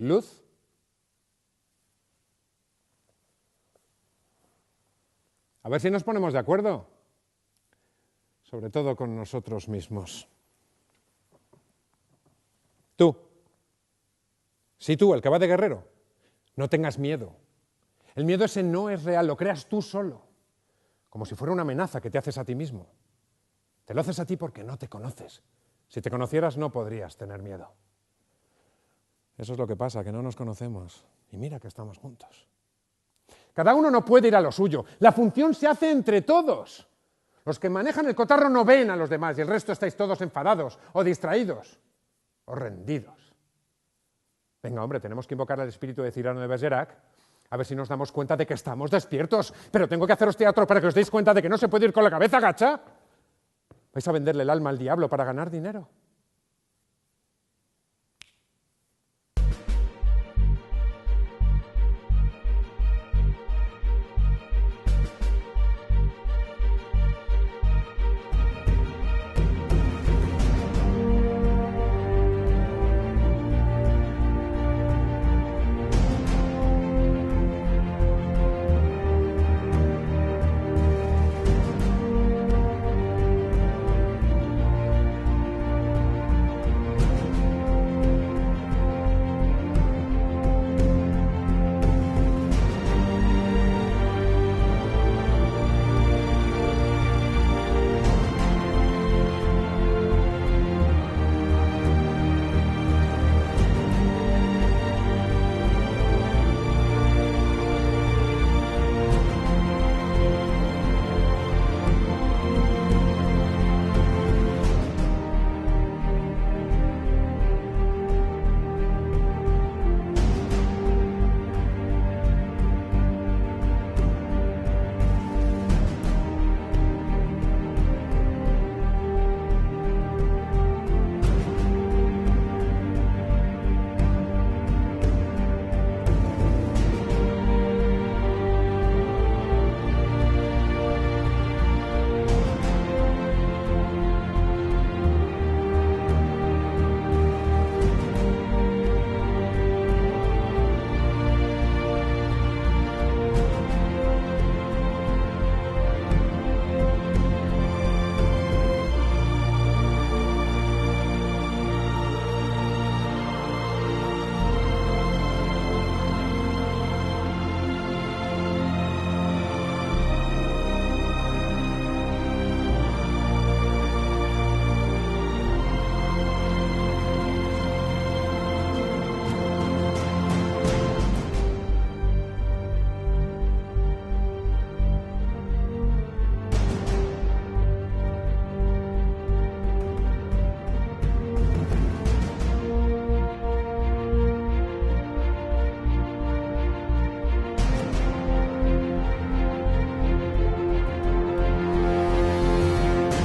luz. A ver si nos ponemos de acuerdo, sobre todo con nosotros mismos. Tú, sí tú, el que va de guerrero, no tengas miedo. El miedo ese no es real, lo creas tú solo, como si fuera una amenaza que te haces a ti mismo. Te lo haces a ti porque no te conoces. Si te conocieras no podrías tener miedo. Eso es lo que pasa, que no nos conocemos. Y mira que estamos juntos. Cada uno no puede ir a lo suyo. La función se hace entre todos. Los que manejan el cotarro no ven a los demás y el resto estáis todos enfadados o distraídos o rendidos. Venga, hombre, tenemos que invocar al espíritu de Cyrano de Bergerac a ver si nos damos cuenta de que estamos despiertos. Pero tengo que haceros teatro para que os deis cuenta de que no se puede ir con la cabeza gacha. ¿Vais a venderle el alma al diablo para ganar dinero?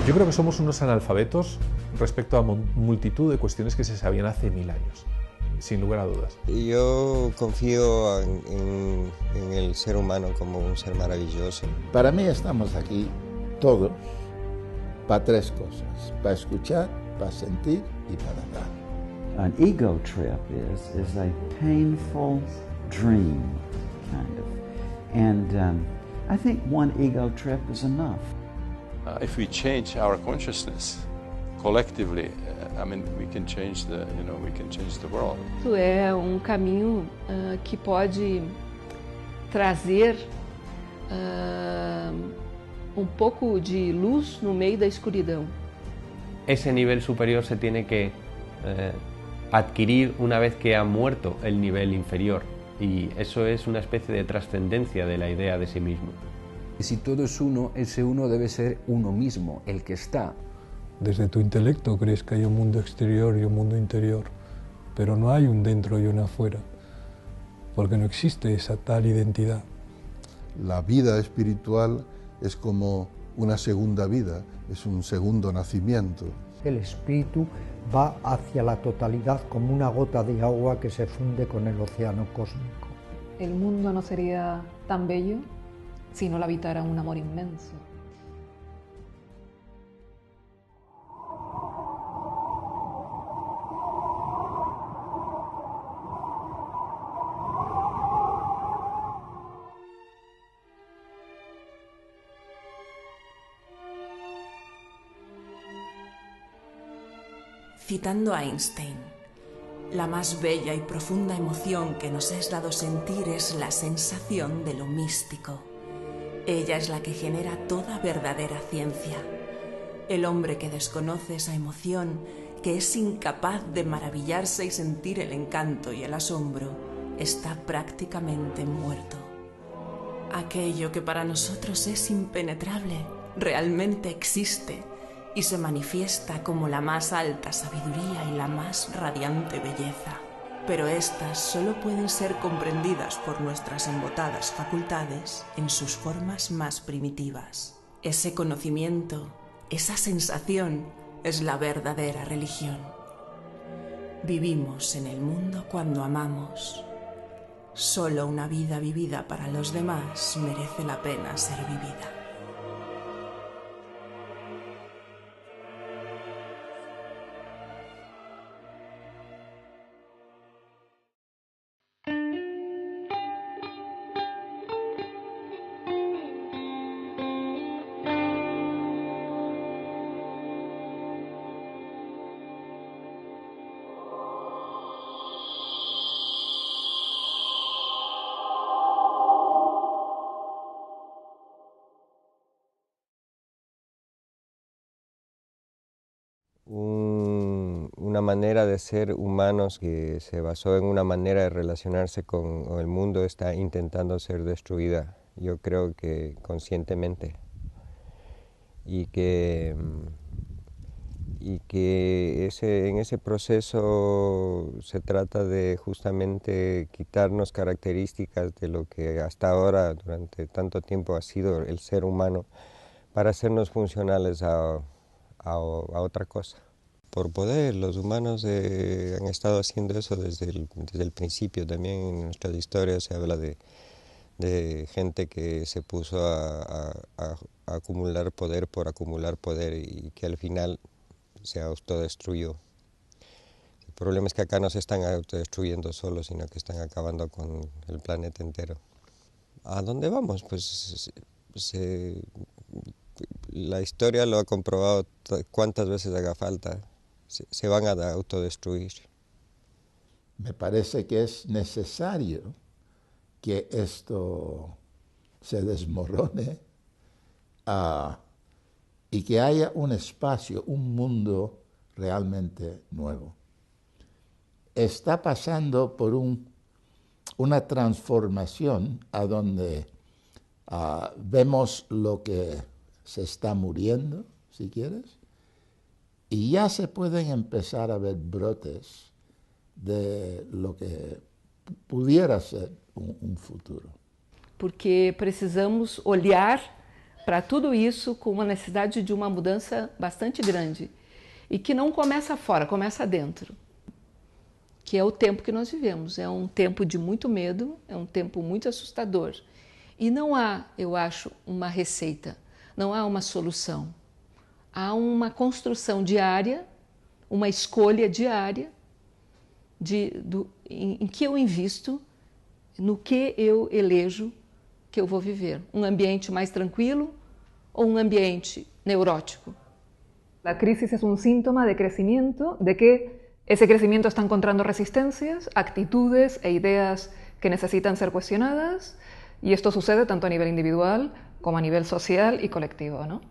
Yo creo que somos unos analfabetos respecto a multitud de cuestiones que se sabían hace 1000 años, sin lugar a dudas. Yo confío en el ser humano como un ser maravilloso. Para mí estamos aquí todos para tres cosas: para escuchar, para sentir y para dar. An ego trip is a painful dream, kind of. And I think one ego trip is enough. If we change our consciousness collectively, I mean, we can change the world. Isso é caminho que pode trazer pouco de luz no meio da escuridão. Ese nivel superior se tiene que adquirir una vez que ha muerto el nivel inferior, y eso es una especie de trascendencia de la idea de sí mismo. Si todo es uno, ese uno debe ser uno mismo, el que está. Desde tu intelecto crees que hay un mundo exterior y un mundo interior, pero no hay un dentro y un afuera, porque no existe esa tal identidad. La vida espiritual es como una segunda vida, es un segundo nacimiento. El espíritu va hacia la totalidad como una gota de agua que se funde con el océano cósmico. El mundo no sería tan bello si no lo habitara un amor inmenso. Citando a Einstein, la más bella y profunda emoción que nos es dado sentir es la sensación de lo místico. Ella es la que genera toda verdadera ciencia. El hombre que desconoce esa emoción, que es incapaz de maravillarse y sentir el encanto y el asombro, está prácticamente muerto. Aquello que para nosotros es impenetrable, realmente existe y se manifiesta como la más alta sabiduría y la más radiante belleza. Pero éstas solo pueden ser comprendidas por nuestras embotadas facultades en sus formas más primitivas. Ese conocimiento, esa sensación, es la verdadera religión. Vivimos en el mundo cuando amamos. Solo una vida vivida para los demás merece la pena ser vivida. Una manera de ser humanos que se basó en una manera de relacionarse con el mundo está intentando ser destruida, yo creo que conscientemente, y que en ese proceso se trata de justamente quitarnos características de lo que hasta ahora, durante tanto tiempo, ha sido el ser humano, para hacernos funcionales a otra cosa. Por poder, los humanos han estado haciendo eso desde el principio. También en nuestras historias se habla de gente que se puso a acumular poder por acumular poder y que al final se autodestruyó. El problema es que acá no se están autodestruyendo solos, sino que están acabando con el planeta entero. ¿A dónde vamos? Pues la historia lo ha comprobado cuántas veces haga falta. Se van a autodestruir. Me parece que es necesario que esto se desmorone y que haya un espacio, un mundo realmente nuevo. Está pasando por una transformación a donde vemos lo que se está muriendo, si quieres, y ya se pueden empezar a ver brotes de lo que pudiera ser um futuro. Porque precisamos olhar para tudo isso com uma necessidade de uma mudança bastante grande e que não começa fora, começa dentro, que é o tempo que nós vivemos. É um tempo de muito medo, é um tempo muito assustador e não há, eu acho, uma receita, não há uma solução. Há uma construção diária, uma escolha diária em que eu invisto, no que eu elejo que eu vou viver. Um ambiente mais tranquilo ou um ambiente neurótico? La crisis es un síntoma de crecimiento, de que ese crecimiento está encontrando resistencias, actitudes e ideas que necesitan ser cuestionadas, y esto sucede tanto a nivel individual como a nivel social y colectivo, ¿no?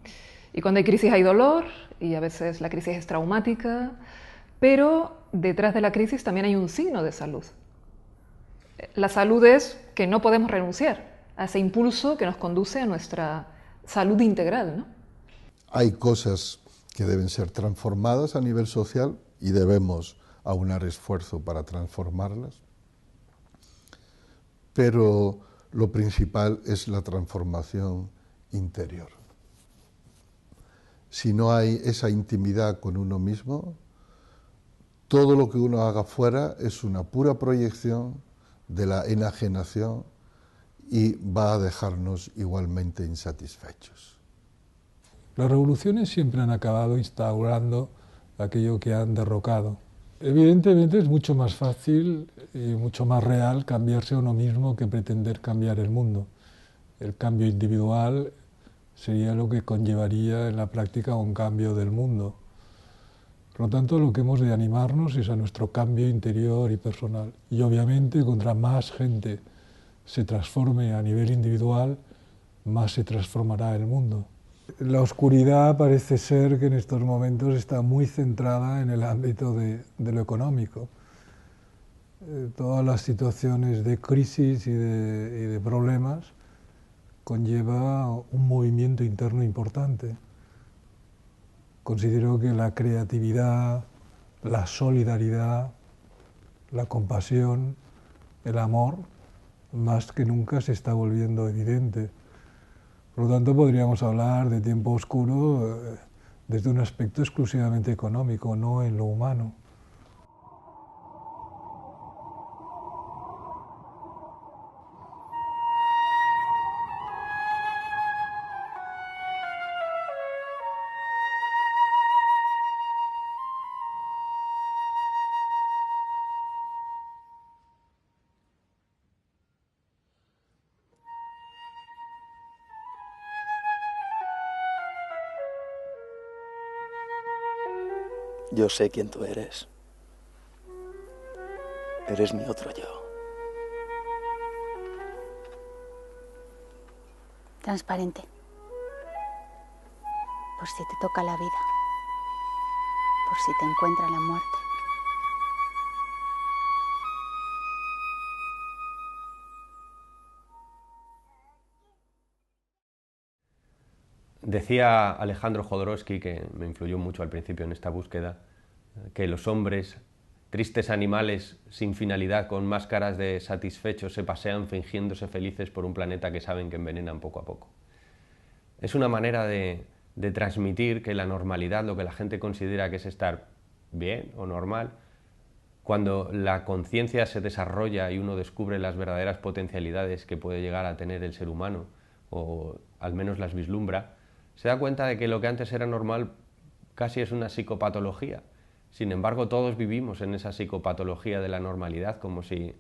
Y cuando hay crisis hay dolor, y a veces la crisis es traumática, pero detrás de la crisis también hay un signo de salud. La salud es que no podemos renunciar a ese impulso que nos conduce a nuestra salud integral, ¿no? Hay cosas que deben ser transformadas a nivel social y debemos aunar esfuerzo para transformarlas, pero lo principal es la transformación interior. Si no hay esa intimidad con uno mismo, todo lo que uno haga fuera es una pura proyección de la enajenación y va a dejarnos igualmente insatisfechos. Las revoluciones siempre han acabado instaurando aquello que han derrocado. Evidentemente es mucho más fácil y mucho más real cambiarse a uno mismo que pretender cambiar el mundo. El cambio individual sería lo que conllevaría en la práctica un cambio del mundo. Por lo tanto, lo que hemos de animarnos es a nuestro cambio interior y personal. Y obviamente, contra más gente se transforme a nivel individual, más se transformará el mundo. La oscuridad parece ser que en estos momentos está muy centrada en el ámbito de lo económico. Todas las situaciones de crisis y de problemas conlleva un movimiento interno importante. Considero que la creatividad, la solidaridad, la compasión, el amor, más que nunca se está volviendo evidente. Por lo tanto, podríamos hablar de tiempo oscuro desde un aspecto exclusivamente económico, no en lo humano. Yo sé quién tú eres. Eres mi otro yo. Transparente. Por si te toca la vida. Por si te encuentra la muerte. Decía Alejandro Jodorowsky, que me influyó mucho al principio en esta búsqueda, que los hombres, tristes animales sin finalidad, con máscaras de satisfechos, se pasean fingiéndose felices por un planeta que saben que envenenan poco a poco. Es una manera de transmitir que la normalidad, lo que la gente considera que es estar bien o normal, cuando la conciencia se desarrolla y uno descubre las verdaderas potencialidades que puede llegar a tener el ser humano, o al menos las vislumbra, se da cuenta de que lo que antes era normal casi es una psicopatología. Sin embargo, todos vivimos en esa psicopatología de la normalidad, como si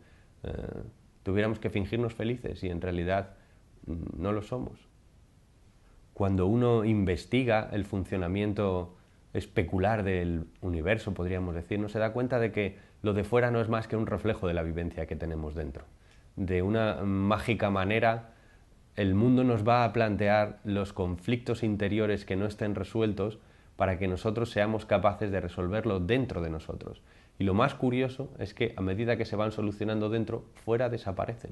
tuviéramos que fingirnos felices y en realidad no lo somos. Cuando uno investiga el funcionamiento especular del universo, podríamos decir, no se da cuenta de que lo de fuera no es más que un reflejo de la vivencia que tenemos dentro. De una mágica manera, el mundo nos va a plantear los conflictos interiores que no estén resueltos para que nosotros seamos capaces de resolverlo dentro de nosotros. Y lo más curioso es que a medida que se van solucionando dentro, fuera desaparecen.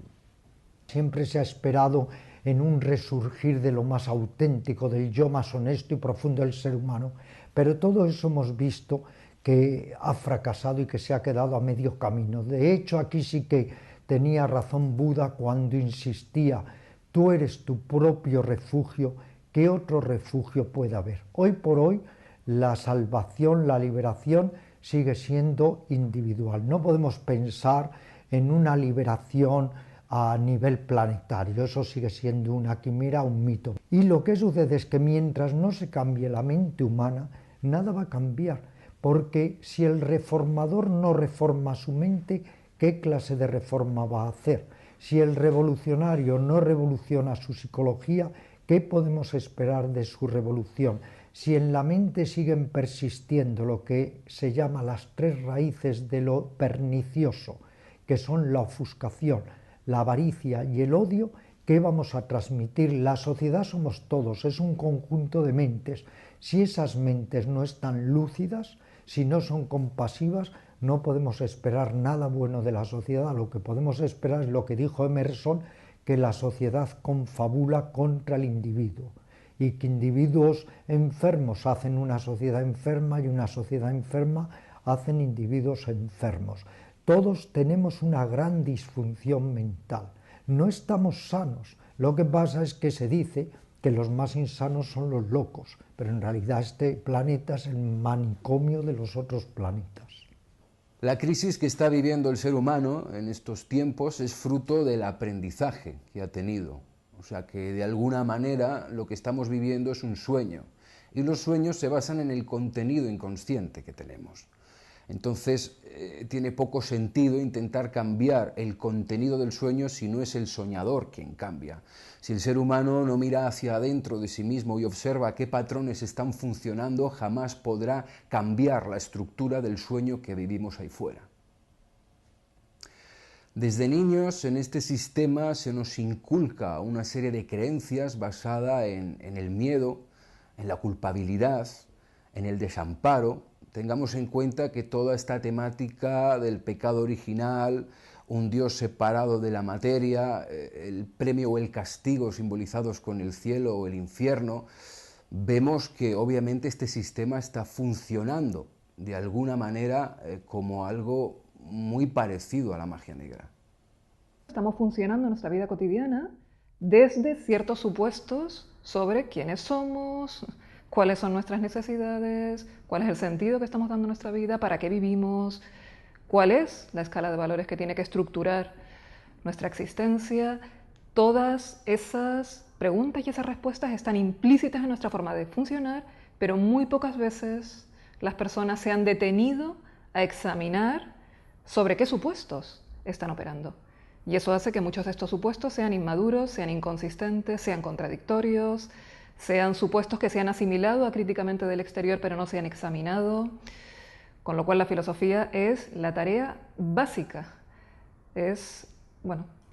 Siempre se ha esperado en un resurgir de lo más auténtico, del yo más honesto y profundo del ser humano, pero todo eso hemos visto que ha fracasado y que se ha quedado a medio camino. De hecho, aquí sí que tenía razón Buda cuando insistía: tú eres tu propio refugio, ¿qué otro refugio puede haber? Hoy por hoy la salvación, la liberación sigue siendo individual. No podemos pensar en una liberación a nivel planetario, eso sigue siendo una quimera, un mito. Y lo que sucede es que mientras no se cambie la mente humana, nada va a cambiar, porque si el reformador no reforma su mente, ¿qué clase de reforma va a hacer? Si el revolucionario no revoluciona su psicología, ¿qué podemos esperar de su revolución? Si en la mente siguen persistiendo lo que se llama las tres raíces de lo pernicioso, que son la ofuscación, la avaricia y el odio, ¿qué vamos a transmitir? La sociedad somos todos, es un conjunto de mentes. Si esas mentes no están lúcidas, si no son compasivas, no podemos esperar nada bueno de la sociedad. Lo que podemos esperar es lo que dijo Emerson, que la sociedad confabula contra el individuo y que individuos enfermos hacen una sociedad enferma y una sociedad enferma hacen individuos enfermos. Todos tenemos una gran disfunción mental, no estamos sanos. Lo que pasa es que se dice que los más insanos son los locos, pero en realidad este planeta es el manicomio de los otros planetas. La crisis que está viviendo el ser humano en estos tiempos es fruto del aprendizaje que ha tenido. O sea que de alguna manera lo que estamos viviendo es un sueño, y los sueños se basan en el contenido inconsciente que tenemos. Entonces tiene poco sentido intentar cambiar el contenido del sueño si no es el soñador quien cambia. Si el ser humano no mira hacia adentro de sí mismo y observa qué patrones están funcionando, jamás podrá cambiar la estructura del sueño que vivimos ahí fuera. Desde niños en este sistema se nos inculca una serie de creencias basada en el miedo, en la culpabilidad, en el desamparo. Tengamos en cuenta que toda esta temática del pecado original, un Dios separado de la materia, el premio o el castigo simbolizados con el cielo o el infierno, vemos que obviamente este sistema está funcionando de alguna manera como algo muy parecido a la magia negra. Estamos funcionando en nuestra vida cotidiana desde ciertos supuestos sobre quiénes somos, cuáles son nuestras necesidades, cuál es el sentido que estamos dando a nuestra vida, para qué vivimos, cuál es la escala de valores que tiene que estructurar nuestra existencia. Todas esas preguntas y esas respuestas están implícitas en nuestra forma de funcionar, pero muy pocas veces las personas se han detenido a examinar sobre qué supuestos están operando. Y eso hace que muchos de estos supuestos sean inmaduros, sean inconsistentes, sean contradictorios, sean supuestos que se han asimilado acríticamente del exterior pero no se han examinado, con lo cual la filosofía es la tarea básica, es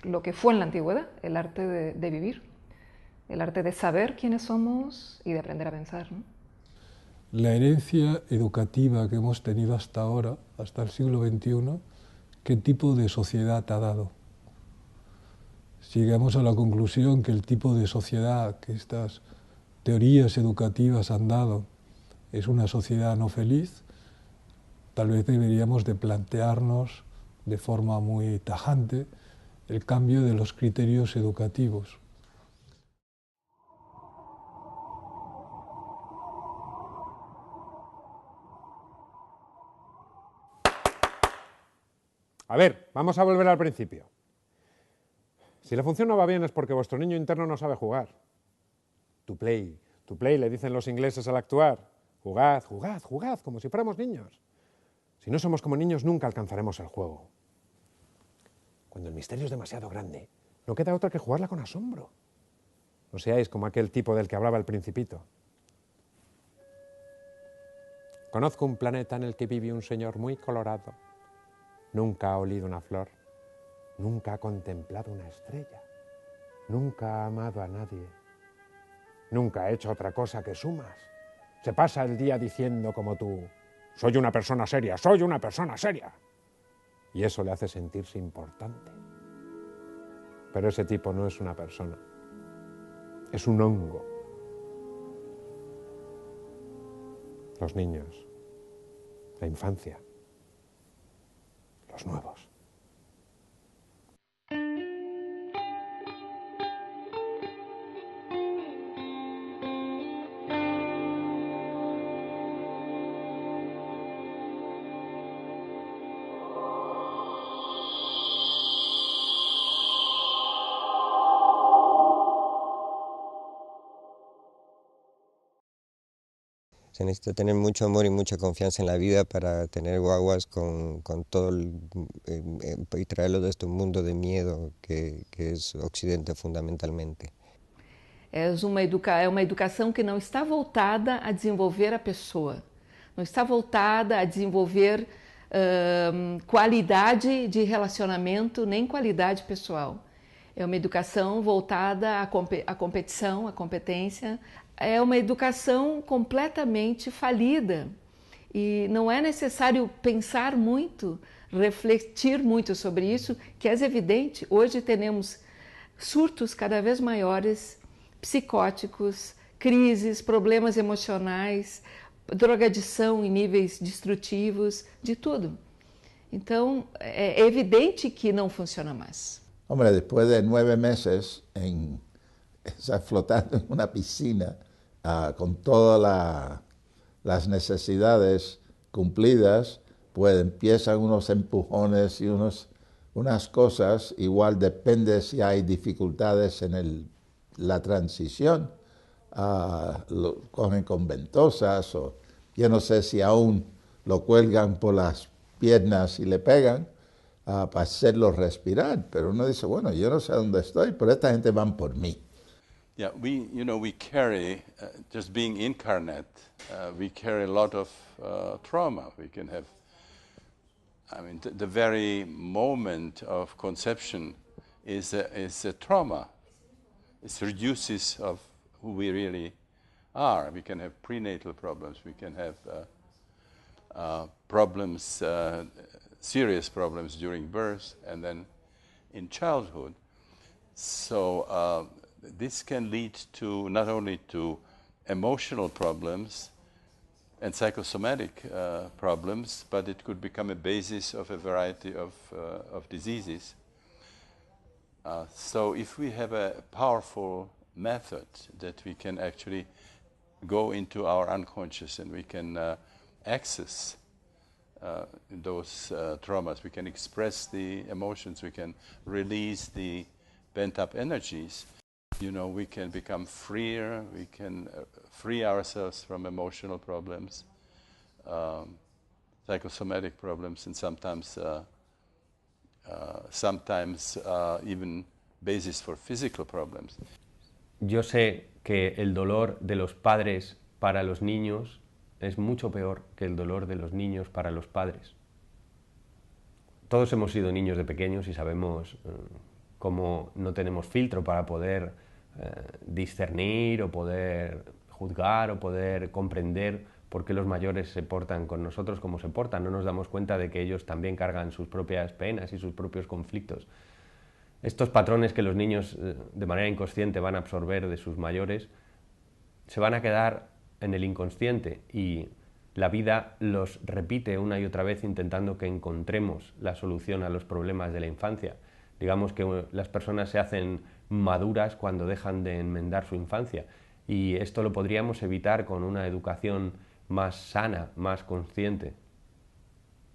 lo que fue en la antigüedad, el arte de vivir, el arte de saber quiénes somos y de aprender a pensar, ¿no? La herencia educativa que hemos tenido hasta ahora, hasta el siglo XXI, ¿qué tipo de sociedad ha dado? Si llegamos a la conclusión que el tipo de sociedad que estas teorías educativas han dado es una sociedad no feliz, tal vez deberíamos de plantearnos de forma muy tajante el cambio de los criterios educativos. A ver, vamos a volver al principio. Si la función no va bien es porque vuestro niño interno no sabe jugar. To play, le dicen los ingleses al actuar. Jugad, jugad, jugad, como si fuéramos niños. Si no somos como niños, nunca alcanzaremos el juego. Cuando el misterio es demasiado grande, no queda otra que jugarla con asombro. No seáis como aquel tipo del que hablaba el Principito. Conozco un planeta en el que vive un señor muy colorado. Nunca ha olido una flor. Nunca ha contemplado una estrella. Nunca ha amado a nadie. Nunca ha hecho otra cosa que sumas. Se pasa el día diciendo como tú, soy una persona seria, soy una persona seria. Y eso le hace sentirse importante. Pero ese tipo no es una persona. Es un hongo. Los niños, la infancia, los nuevos. Se necesita tener mucho amor y mucha confianza en la vida para tener guaguas con todo y traerlo de este mundo de miedo que es Occidente fundamentalmente. É uma educação que não está voltada a desenvolver a pessoa, não está voltada a desenvolver qualidade de relacionamento, nem qualidade pessoal. É uma educação voltada à competição, à competência. É uma educação completamente falida e não é necessário pensar muito, refletir muito sobre isso, que é evidente. Hoje temos surtos cada vez maiores, psicóticos, crises, problemas emocionais, drogadição em níveis destrutivos, de tudo. Então, é evidente que não funciona mais. Hombre, después de 9 meses flotando en una piscina con todas las necesidades cumplidas, pues empiezan unos empujones y unas cosas, igual depende si hay dificultades en la transición, lo cogen con ventosas o yo no sé si aún lo cuelgan por las piernas y le pegan para hacerlo respirar. Pero uno dice, bueno, yo no sé dónde estoy, pero esta gente van por mí. Yeah, we carry, just being incarnate, we carry a lot of trauma. We can have, I mean, the very moment of conception is a trauma. It reduces of who we really are. We can have prenatal problems. We can have problems, serious problems during birth and then in childhood. So this can lead to not only to emotional problems and psychosomatic problems, but it could become a basis of a variety of diseases. So if we have a powerful method that we can actually go into our unconscious and we can access those traumas, we can express the emotions, we can release the pent-up energies, you know, we can become freer, we can free ourselves from emotional problems, psychosomatic problems, and sometimes even basis for physical problems. Yo sé que el dolor de los padres para los niños es mucho peor que el dolor de los niños para los padres. Todos hemos sido niños de pequeños y sabemos cómo no tenemos filtro para poder discernir o poder juzgar o poder comprender por qué los mayores se portan con nosotros como se portan. No nos damos cuenta de que ellos también cargan sus propias penas y sus propios conflictos. Estos patrones que los niños de manera inconsciente van a absorber de sus mayores se van a quedar en el inconsciente y la vida los repite una y otra vez intentando que encontremos la solución a los problemas de la infancia. Digamos que las personas se hacen maduras cuando dejan de enmendar su infancia y esto lo podríamos evitar con una educación más sana, más consciente.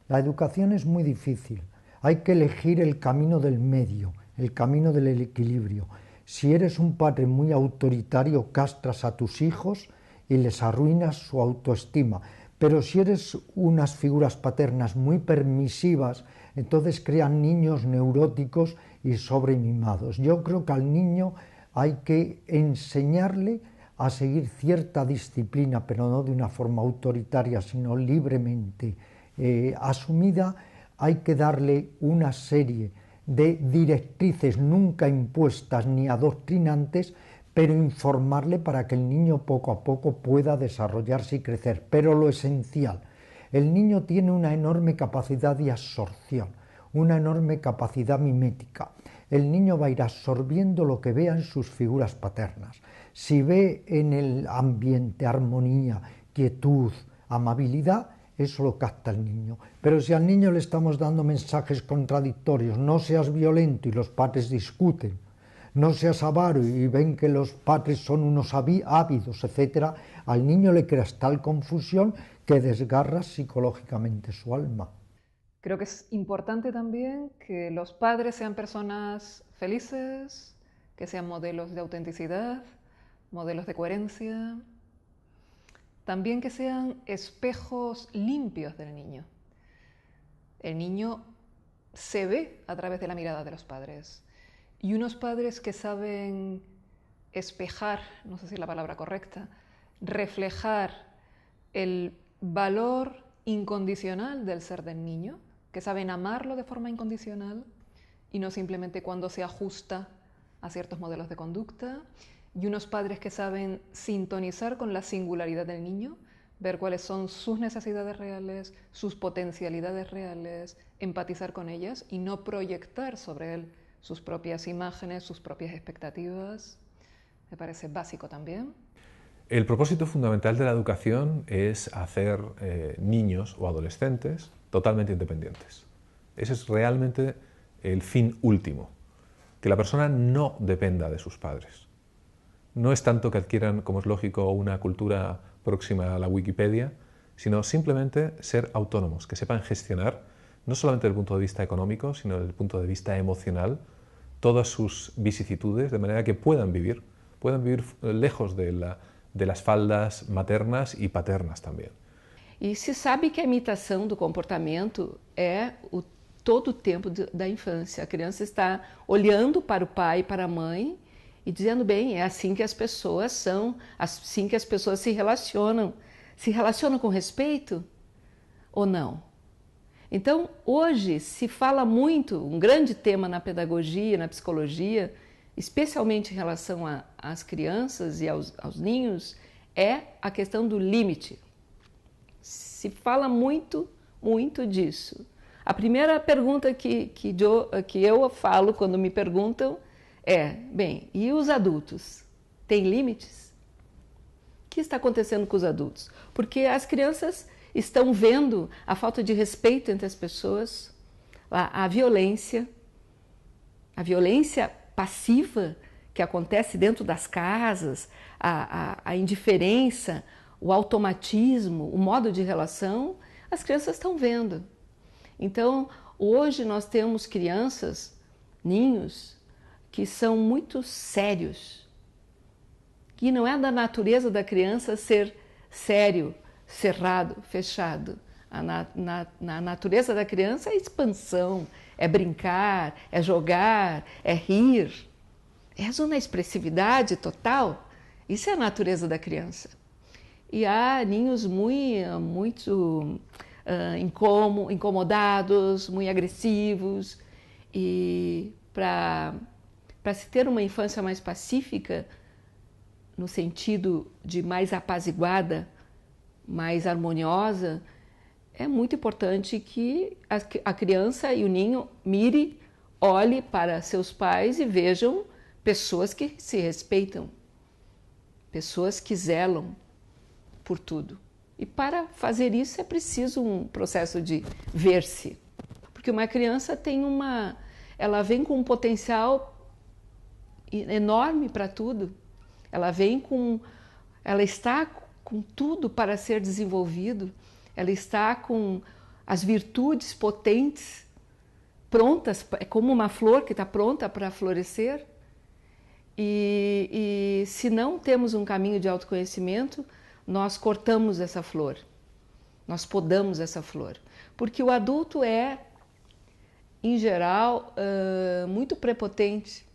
La educación es muy difícil. Hay que elegir el camino del medio, el camino del equilibrio. Si eres un padre muy autoritario, castras a tus hijos y les arruinas su autoestima. Pero si eres unas figuras paternas muy permisivas, entonces crean niños neuróticos y sobremimados. Yo creo que al niño hay que enseñarle a seguir cierta disciplina, pero no de una forma autoritaria, sino libremente asumida. Hay que darle una serie de directrices nunca impuestas ni adoctrinantes, pero informarle para que el niño poco a poco pueda desarrollarse y crecer. Pero lo esencial, el niño tiene una enorme capacidad de absorción, una enorme capacidad mimética. El niño va a ir absorbiendo lo que vea en sus figuras paternas. Si ve en el ambiente armonía, quietud, amabilidad, eso lo capta el niño. Pero si al niño le estamos dando mensajes contradictorios, no seas violento y los padres discuten, no seas avaro y ven que los padres son unos ávidos, etc., al niño le creas tal confusión que desgarra psicológicamente su alma. Creo que es importante también que los padres sean personas felices, que sean modelos de autenticidad, modelos de coherencia, también que sean espejos limpios del niño. El niño se ve a través de la mirada de los padres. Y unos padres que saben espejar, no sé si es la palabra correcta, reflejar el valor incondicional del ser del niño, que saben amarlo de forma incondicional y no simplemente cuando se ajusta a ciertos modelos de conducta, y unos padres que saben sintonizar con la singularidad del niño, ver cuáles son sus necesidades reales, sus potencialidades reales, empatizar con ellas y no proyectar sobre él sus propias imágenes, sus propias expectativas. Me parece básico también. El propósito fundamental de la educación es hacer niños o adolescentes totalmente independientes. Ese es realmente el fin último, que la persona no dependa de sus padres. No es tanto que adquieran, como es lógico, una cultura próxima a la Wikipedia, sino simplemente ser autónomos, que sepan gestionar, no solamente desde el punto de vista económico, sino desde el punto de vista emocional, todas sus vicisitudes, de manera que puedan vivir lejos de las faldas maternas y paternas también. E se sabe que a imitação do comportamento é todo o tempo da infância. A criança está olhando para o pai e para a mãe e dizendo, bem, é assim que as pessoas são, assim que as pessoas se relacionam. Se relacionam com respeito ou não? Então, hoje se fala muito, um grande tema na pedagogia, na psicologia, especialmente em relação às crianças e aos ninhos, é a questão do limite. Se fala muito, muito disso. A primeira pergunta que eu falo quando me perguntam é, bem, e os adultos? Têm limites? O que está acontecendo com os adultos? Porque as crianças estão vendo a falta de respeito entre as pessoas, a violência passiva que acontece dentro das casas, a indiferença, o automatismo, o modo de relação, as crianças estão vendo. Então, hoje nós temos crianças, ninhos, que são muito sérios, que não é da natureza da criança ser sério, cerrado, fechado. Na natureza da criança é expansão, é brincar, é jogar, é rir. É uma expressividade total. Isso é a natureza da criança. E há ninhos muito incomodados, muito agressivos. E para se ter uma infância mais pacífica, no sentido de mais apaziguada, mais harmoniosa, é muito importante que a criança e o ninho olhe para seus pais e vejam pessoas que se respeitam, pessoas que zelam por tudo. E para fazer isso é preciso um processo de ver-se, porque uma criança ela vem com um potencial enorme para tudo. Ela está com tudo para ser desenvolvido. Ela está com as virtudes potentes, prontas, é como uma flor que está pronta para florescer. E se não temos um caminho de autoconhecimento, nós cortamos essa flor, nós podamos essa flor. Porque o adulto é, em geral, muito prepotente.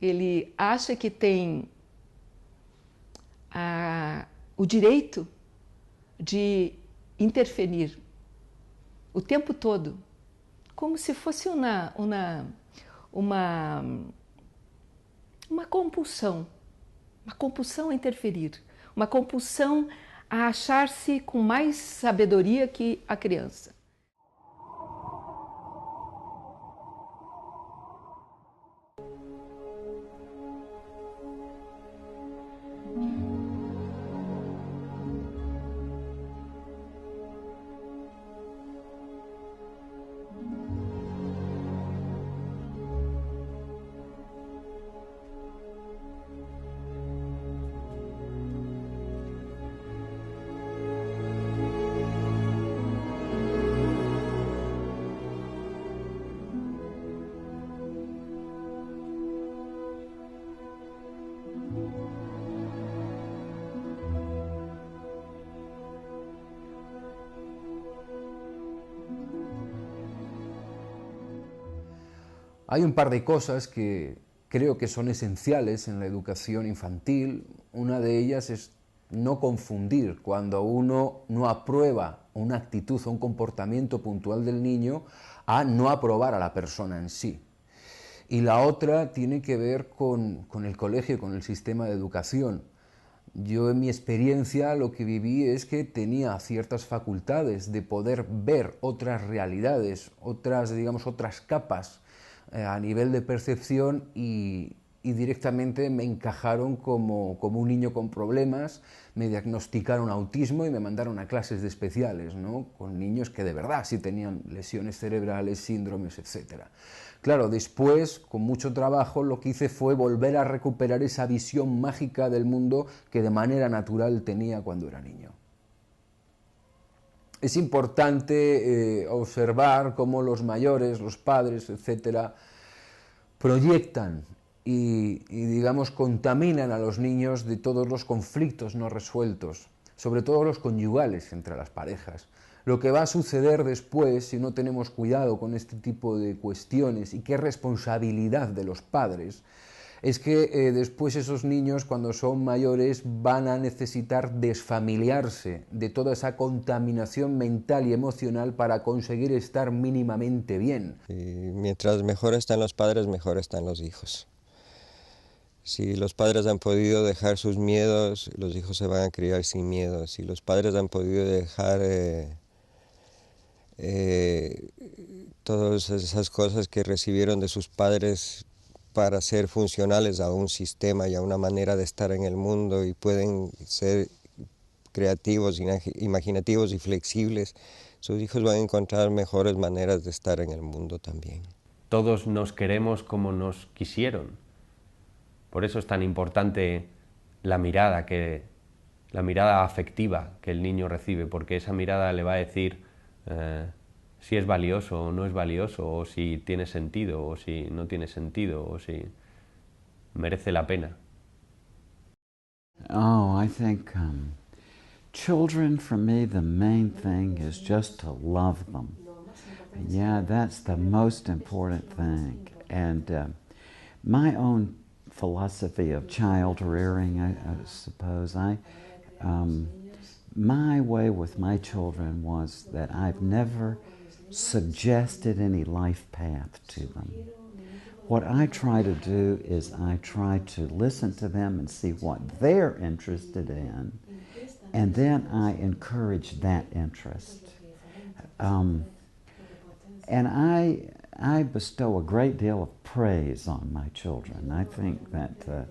Ele acha que tem o direito de interferir o tempo todo, como se fosse uma compulsão a interferir, uma compulsão a achar-se com mais sabedoria que a criança. Hay un par de cosas que creo que son esenciales en la educación infantil. Una de ellas es no confundir cuando uno no aprueba una actitud o un comportamiento puntual del niño a no aprobar a la persona en sí. Y la otra tiene que ver con el colegio, con el sistema de educación. Yo en mi experiencia lo que viví es que tenía ciertas facultades de poder ver otras realidades, otras capas a nivel de percepción y directamente me encajaron como un niño con problemas, me diagnosticaron autismo y me mandaron a clases de especiales, ¿no? Con niños que de verdad sí tenían lesiones cerebrales, síndromes, etc. Claro, después, con mucho trabajo, lo que hice fue volver a recuperar esa visión mágica del mundo que de manera natural tenía cuando era niño. Es importante observar cómo los mayores, los padres, etcétera, proyectan y contaminan a los niños de todos los conflictos no resueltos. sobre todo los conyugales entre las parejas. Lo que va a suceder después, si no tenemos cuidado con este tipo de cuestiones, y qué responsabilidad de los padres, es que después esos niños, cuando son mayores, van a necesitar desfamiliarse de toda esa contaminación mental y emocional para conseguir estar mínimamente bien. Y mientras mejor están los padres, mejor están los hijos. Si los padres han podido dejar sus miedos, los hijos se van a criar sin miedo. Si los padres han podido dejar todas esas cosas que recibieron de sus padres para ser funcionales a un sistema y a una manera de estar en el mundo, y pueden ser creativos, imaginativos y flexibles, sus hijos van a encontrar mejores maneras de estar en el mundo también. Todos nos queremos como nos quisieron. Por eso es tan importante la mirada afectiva que el niño recibe, porque esa mirada le va a decir si es valioso o no es valioso, o si tiene sentido o si no tiene sentido, o si merece la pena. Oh, I think children, for me, the main thing is just to love them. Yeah, that's the most important thing. And my own philosophy of child rearing, I suppose, my way with my children was that I've never suggested any life path to them. What I try to do is I try to listen to them and see what they're interested in, and then I encourage that interest. And I bestow a great deal of praise on my children. I think that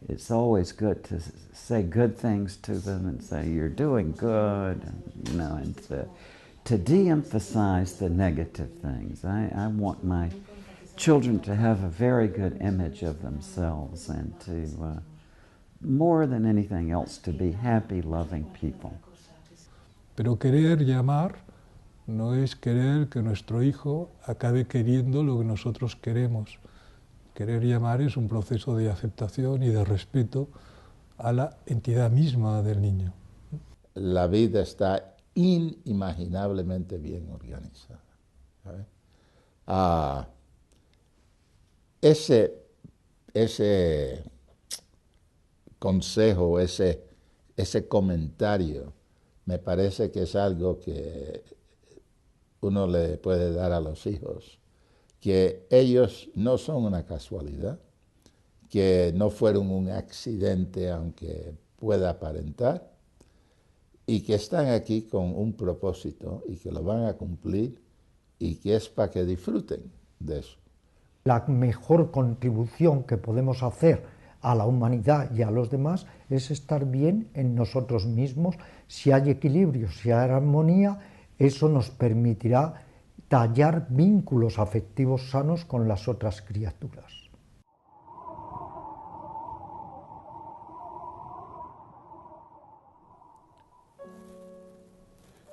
it's always good to say good things to them and say, you're doing good, and to de-emphasize the negative things. I want my children to have a very good image of themselves, and to, more than anything else, to be happy, loving people. Pero querer y amar no es querer que nuestro hijo acabe queriendo lo que nosotros queremos. Querer y amar es un proceso de aceptación y de respeto a la entidad misma del niño. La vida está inimaginablemente bien organizada, ¿sabes? Ese consejo, ese comentario, me parece que es algo que uno le puede dar a los hijos, que ellos no son una casualidad, que no fueron un accidente, aunque pueda aparentar, y que están aquí con un propósito y que lo van a cumplir, y que es para que disfruten de eso. La mejor contribución que podemos hacer a la humanidad y a los demás es estar bien en nosotros mismos. Si hay equilibrio, si hay armonía, eso nos permitirá tallar vínculos afectivos sanos con las otras criaturas.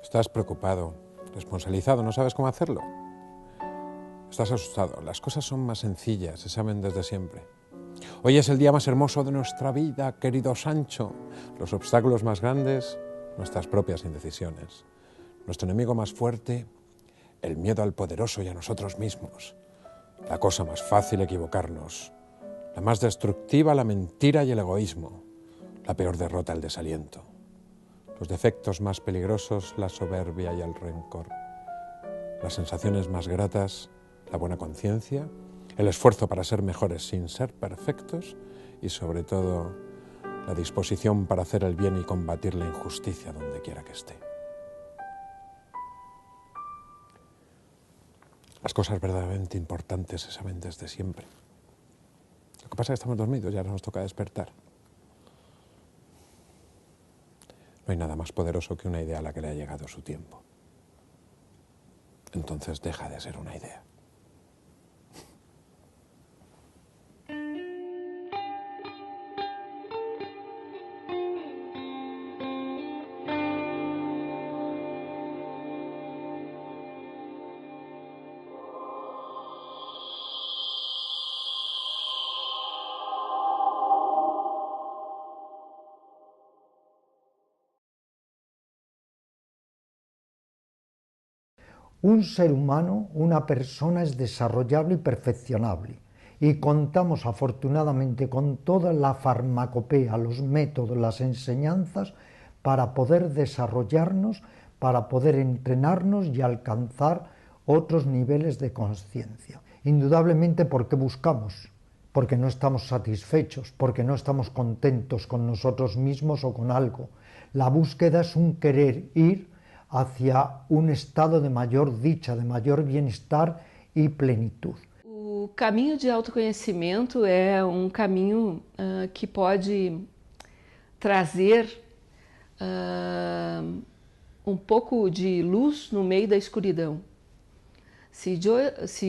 Estás preocupado, responsabilizado, ¿no sabes cómo hacerlo? Estás asustado. Las cosas son más sencillas, se saben desde siempre. Hoy es el día más hermoso de nuestra vida, querido Sancho. Los obstáculos más grandes, nuestras propias indecisiones. Nuestro enemigo más fuerte, el miedo al poderoso y a nosotros mismos. La cosa más fácil, equivocarnos. La más destructiva, la mentira y el egoísmo. La peor derrota, el desaliento. Los defectos más peligrosos, la soberbia y el rencor. Las sensaciones más gratas, la buena conciencia, el esfuerzo para ser mejores sin ser perfectos y, sobre todo, la disposición para hacer el bien y combatir la injusticia donde quiera que esté. Las cosas verdaderamente importantes se saben desde siempre. Lo que pasa es que estamos dormidos y ahora nos toca despertar. No hay nada más poderoso que una idea a la que le ha llegado su tiempo. Entonces deja de ser una idea. Un ser humano, una persona es desarrollable y perfeccionable. Y contamos afortunadamente con toda la farmacopea, los métodos, las enseñanzas para poder desarrollarnos, para poder entrenarnos y alcanzar otros niveles de conciencia. Indudablemente porque buscamos, porque no estamos satisfechos, porque no estamos contentos con nosotros mismos o con algo. La búsqueda es un querer ir hacia un estado de mayor dicha, de mayor bienestar e plenitude. O caminho de autoconhecimento é um caminho que pode trazer um pouco de luz no meio da escuridão. Se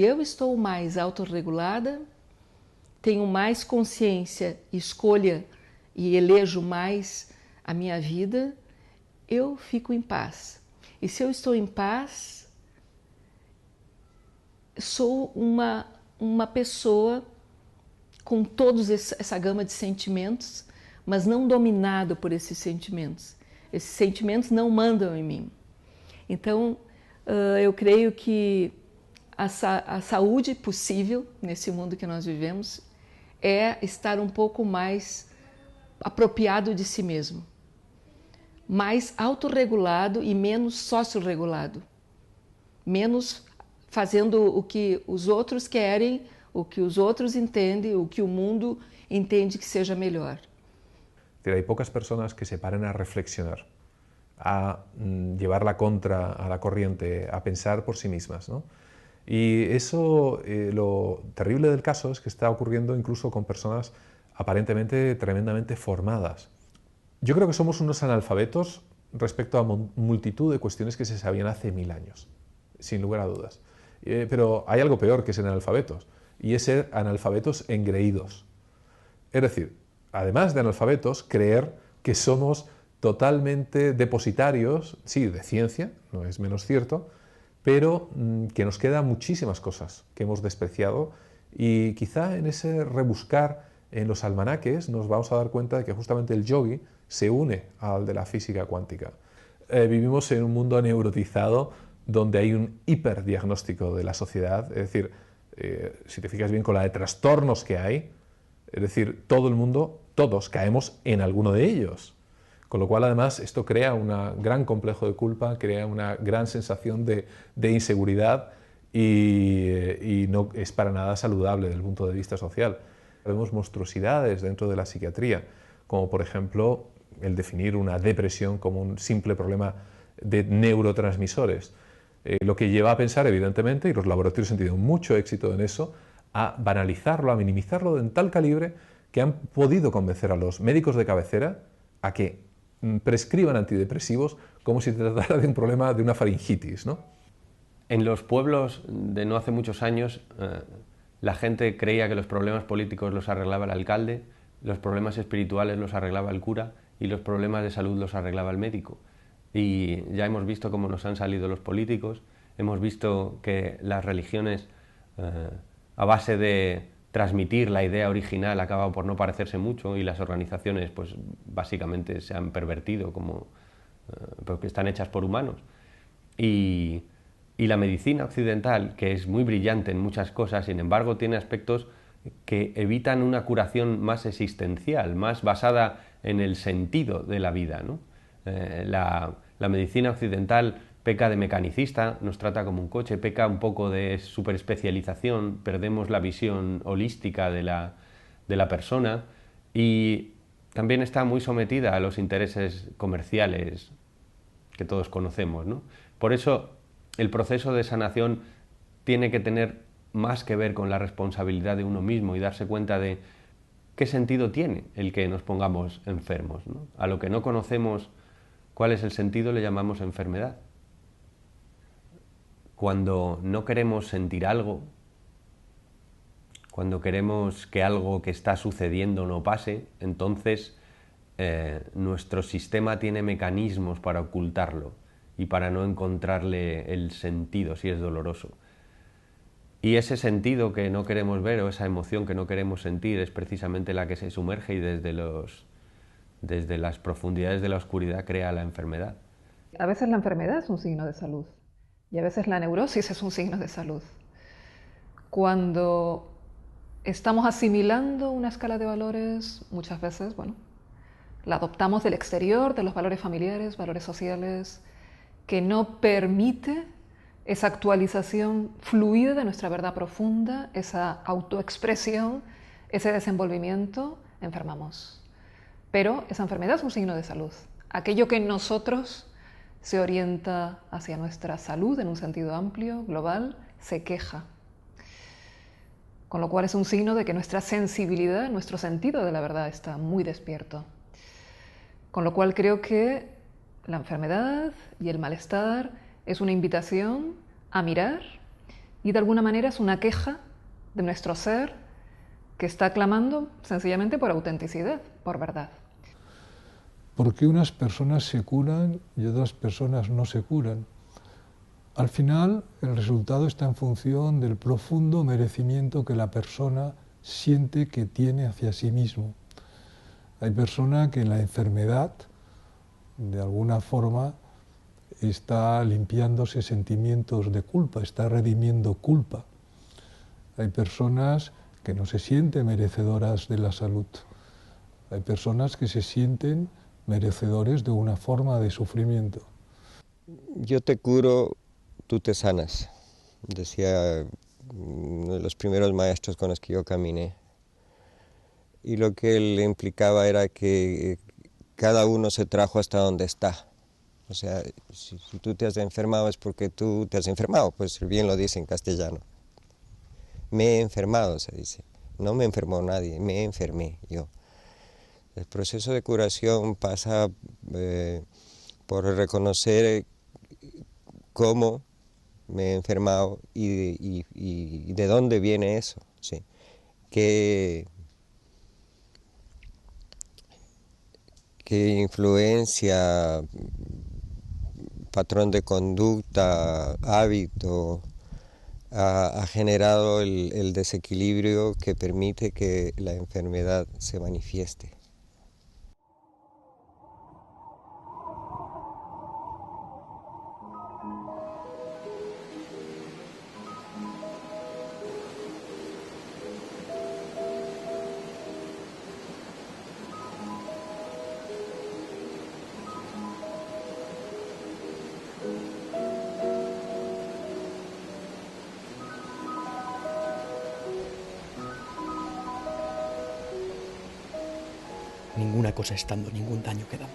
eu estou mais autorregulada, tenho mais consciência, escolha e elejo mais a minha vida, eu fico em paz. E se eu estou em paz, sou uma pessoa com toda essa gama de sentimentos, mas não dominado por esses sentimentos. Esses sentimentos não mandam em mim. Então, eu creio que a saúde possível nesse mundo que nós vivemos é estar um pouco mais apropriado de si mesmo, mais autorregulado e menos socio-regulado, menos fazendo o que os outros querem, o que os outros entendem, o que o mundo entende que seja melhor. Hay pocas personas que se paren a reflexionar, a llevar la contra a la corriente, a pensar por sí mismas, ¿no? Y eso, lo terrible del caso es que está ocurriendo incluso con personas aparentemente tremendamente formadas. Yo creo que somos unos analfabetos respecto a multitud de cuestiones que se sabían hace 1000 años, sin lugar a dudas. Pero hay algo peor que ser analfabetos, y es ser analfabetos engreídos. Es decir, además de analfabetos, creer que somos totalmente depositarios, sí, de ciencia, no es menos cierto, pero que nos quedan muchísimas cosas que hemos despreciado, y quizá en ese rebuscar en los almanaques nos vamos a dar cuenta de que justamente el yogi se une al de la física cuántica. Vivimos en un mundo neurotizado donde hay un hiperdiagnóstico de la sociedad, es decir, si te fijas bien con la de trastornos que hay, es decir, todo el mundo, todos caemos en alguno de ellos. Con lo cual, además, esto crea un gran complejo de culpa, crea una gran sensación de inseguridad y no es para nada saludable desde el punto de vista social. Vemos monstruosidades dentro de la psiquiatría, como por ejemplo el definir una depresión como un simple problema de neurotransmisores, lo que lleva a pensar, evidentemente, y los laboratorios han tenido mucho éxito en eso, a banalizarlo, a minimizarlo en tal calibre que han podido convencer a los médicos de cabecera a que prescriban antidepresivos como si se tratara de un problema de una faringitis, ¿no? En los pueblos de no hace muchos años, la gente creía que los problemas políticos los arreglaba el alcalde, los problemas espirituales los arreglaba el cura y los problemas de salud los arreglaba el médico. Y ya hemos visto cómo nos han salido los políticos, hemos visto que las religiones, a base de transmitir la idea original, acaba por no parecerse mucho, y las organizaciones pues básicamente se han pervertido como porque están hechas por humanos. Y la medicina occidental, que es muy brillante en muchas cosas, sin embargo tiene aspectos que evitan una curación más existencial, más basada en el sentido de la vida, ¿no? La medicina occidental peca de mecanicista, nos trata como un coche, peca un poco de superespecialización, perdemos la visión holística de la persona, y también está muy sometida a los intereses comerciales que todos conocemos, ¿no? Por eso el proceso de sanación tiene que tener más que ver con la responsabilidad de uno mismo y darse cuenta de qué sentido tiene el que nos pongamos enfermos, ¿no? A lo que no conocemos cuál es el sentido le llamamos enfermedad. Cuando no queremos sentir algo, cuando queremos que algo que está sucediendo no pase, entonces nuestro sistema tiene mecanismos para ocultarlo y para no encontrarle el sentido si es doloroso. Y ese sentido que no queremos ver, o esa emoción que no queremos sentir, es precisamente la que se sumerge y desde las profundidades de la oscuridad crea la enfermedad. A veces la enfermedad es un signo de salud. Y a veces la neurosis es un signo de salud. Cuando estamos asimilando una escala de valores, muchas veces, bueno, la adoptamos del exterior, de los valores familiares, valores sociales, que no permite esa actualización fluida de nuestra verdad profunda, esa autoexpresión, ese desenvolvimiento, enfermamos. Pero esa enfermedad es un signo de salud. Aquello que en nosotros se orienta hacia nuestra salud en un sentido amplio, global, se queja. Con lo cual es un signo de que nuestra sensibilidad, nuestro sentido de la verdad está muy despierto. Con lo cual creo que la enfermedad y el malestar es una invitación a mirar y de alguna manera es una queja de nuestro ser que está clamando sencillamente por autenticidad, por verdad. ¿Por qué unas personas se curan y otras personas no se curan? Al final, el resultado está en función del profundo merecimiento que la persona siente que tiene hacia sí mismo. Hay personas que en la enfermedad, de alguna forma, está limpiándose sentimientos de culpa, está redimiendo culpa. Hay personas que no se sienten merecedoras de la salud. Hay personas que se sienten merecedores de una forma de sufrimiento. Yo te curo, tú te sanas, decía uno de los primeros maestros con los que yo caminé. Y lo que él implicaba era que cada uno se trajo hasta donde está. O sea, si tú te has enfermado es porque tú te has enfermado, pues bien lo dice en castellano. Me he enfermado, se dice. No me enfermó nadie, me enfermé yo. El proceso de curación pasa por reconocer cómo me he enfermado y de dónde viene eso, ¿sí? ¿Qué influencia, patrón de conducta, hábito ha generado el desequilibrio que permite que la enfermedad se manifieste? Ninguna cosa estando, ningún daño quedando.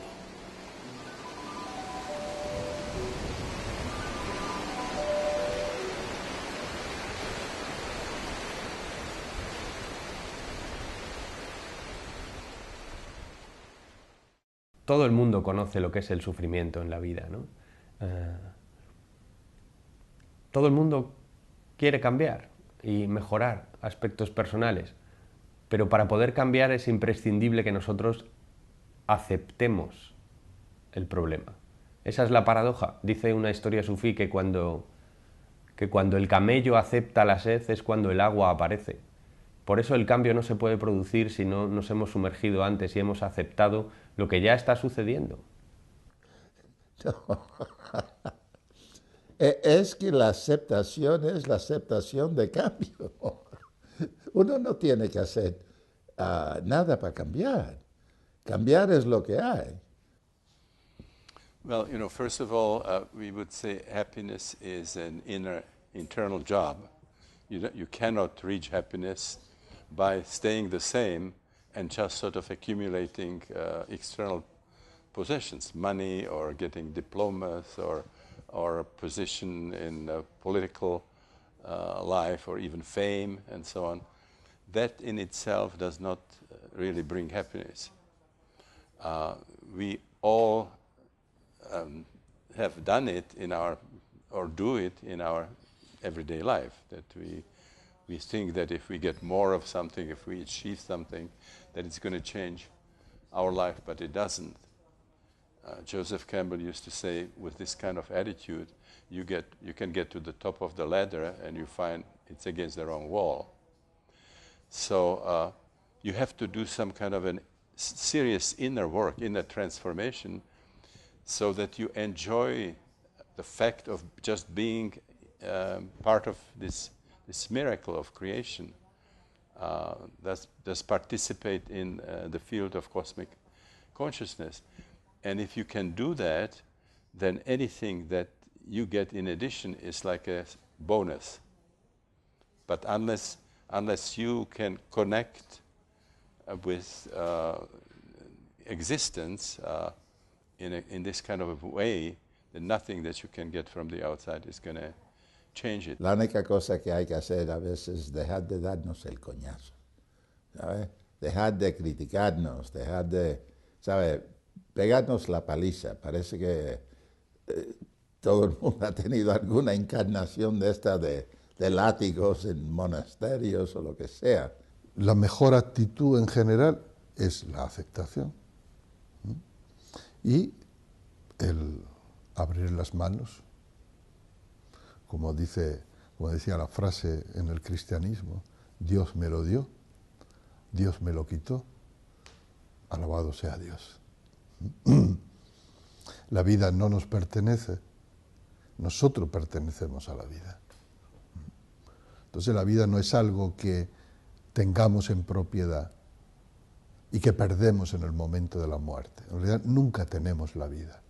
Todo el mundo conoce lo que es el sufrimiento en la vida, ¿no? Todo el mundo quiere cambiar y mejorar aspectos personales, pero para poder cambiar es imprescindible que nosotros aceptemos el problema. Esa es la paradoja. Dice una historia sufí que cuando el camello acepta la sed es cuando el agua aparece. Por eso el cambio no se puede producir si no nos hemos sumergido antes y hemos aceptado lo que ya está sucediendo. Es que la aceptación es la aceptación de cambio. Uno no tiene que hacer nada para cambiar. Cambiar es lo que hay. Well, first of all, we would say happiness is an internal job. You cannot reach happiness by staying the same and just sort of accumulating external possessions, money or getting diplomas or a position in political life or even fame and so on. That in itself does not really bring happiness. We all have done it or do it in our everyday life, that we think that if we get more of something, if we achieve something, that it's going to change our life, but it doesn't. Joseph Campbell used to say, with this kind of attitude, you can get to the top of the ladder and you find it's against the wrong wall. So you have to do some kind of a serious inner work, inner transformation, so that you enjoy the fact of just being part of this miracle of creation does participate in the field of cosmic consciousness. And if you can do that, then anything that you get in addition is like a bonus. But unless you can connect with existence in this kind of a way, then nothing that you can get from the outside is going to change it. La única cosa que hay que hacer a veces es dejar de darnos el coñazo, ¿sabes? Dejar de criticarnos, dejar de, ¿sabes? Pegarnos la paliza. Parece que todo el mundo ha tenido alguna encarnación de esta de látigos en monasterios o lo que sea. La mejor actitud en general es la aceptación y el abrir las manos, como decía la frase en el cristianismo: Dios me lo dio, Dios me lo quitó, alabado sea Dios. La vida no nos pertenece, nosotros pertenecemos a la vida. Entonces la vida no es algo que tengamos en propiedad y que perdemos en el momento de la muerte. En realidad nunca tenemos la vida,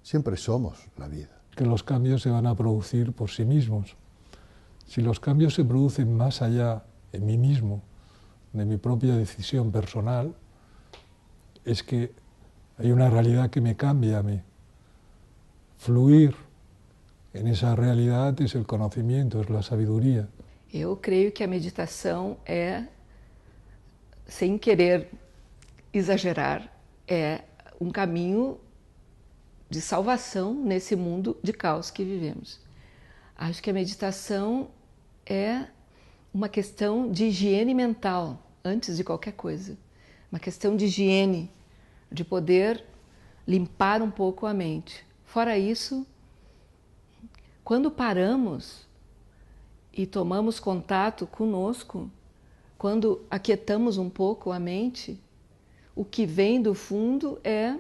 siempre somos la vida. Que los cambios se van a producir por sí mismos. Si los cambios se producen más allá, en mí mismo, de mi propia decisión personal, es que hay una realidad que me cambia a mí. Fluir en esa realidad es el conocimiento, es la sabiduría. Eu creio que a meditação é, sem querer exagerar, é um caminho de salvação nesse mundo de caos que vivemos. Acho que a meditação é uma questão de higiene mental, antes de qualquer coisa. Uma questão de higiene, de poder limpar um pouco a mente. Fora isso, quando paramos e tomamos contato conosco, quando aquietamos um pouco a mente, o que vem do fundo é,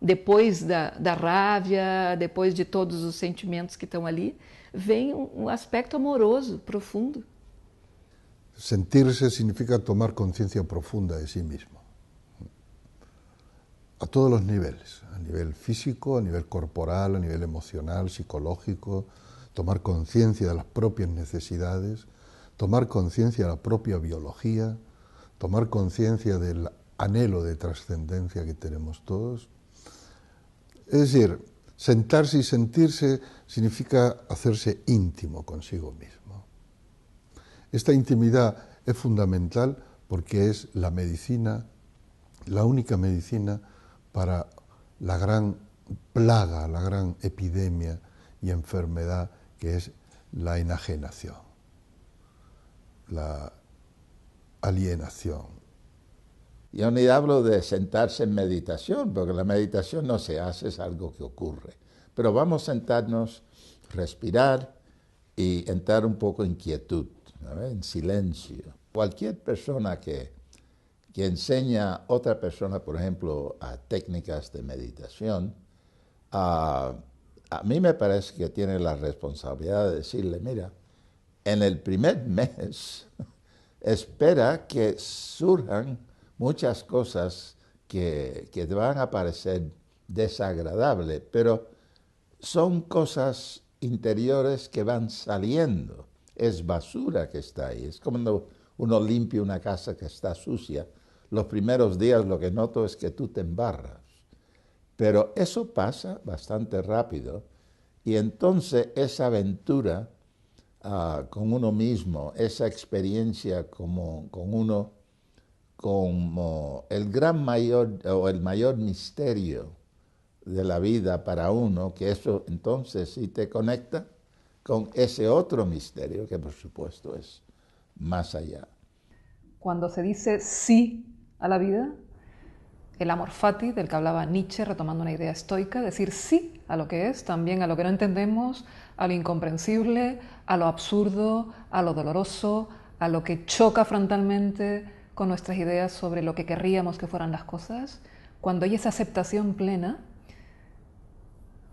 depois da rávia, depois de todos os sentimentos que estão ali, vem um aspecto amoroso, profundo. Sentirse significa tomar conciencia profunda de sí mismo, a todos los niveles, a nivel físico, a nivel corporal, a nivel emocional, psicológico, tomar conciencia de las propias necesidades, tomar conciencia de la propia biología, tomar conciencia del anhelo de trascendencia que tenemos todos. Es decir, sentarse y sentirse significa hacerse íntimo consigo mismo. Esta intimidad es fundamental porque es la medicina, la única medicina para la gran plaga, la gran epidemia y enfermedad que es la enajenación, la alienación. Yo ni hablo de sentarse en meditación, porque la meditación no se hace, es algo que ocurre. Pero vamos a sentarnos, respirar y entrar un poco en quietud, ¿no? En silencio. Cualquier persona que enseña a otra persona, por ejemplo, a técnicas de meditación, a mí me parece que tiene la responsabilidad de decirle, mira, en el primer mes espera que surjan muchas cosas que te van a parecer desagradables, pero son cosas interiores que van saliendo. Es basura que está ahí. Es como cuando uno limpia una casa que está sucia. Los primeros días lo que noto es que tú te embarras. Pero eso pasa bastante rápido y entonces esa aventura con uno mismo, esa experiencia con uno, como el mayor misterio de la vida para uno, que eso entonces sí te conecta con ese otro misterio que por supuesto es más allá. Cuando se dice sí a la vida, el amor fati, del que hablaba Nietzsche, retomando una idea estoica, decir sí a lo que es, también a lo que no entendemos, a lo incomprensible, a lo absurdo, a lo doloroso, a lo que choca frontalmente con nuestras ideas sobre lo que querríamos que fueran las cosas. Cuando hay esa aceptación plena,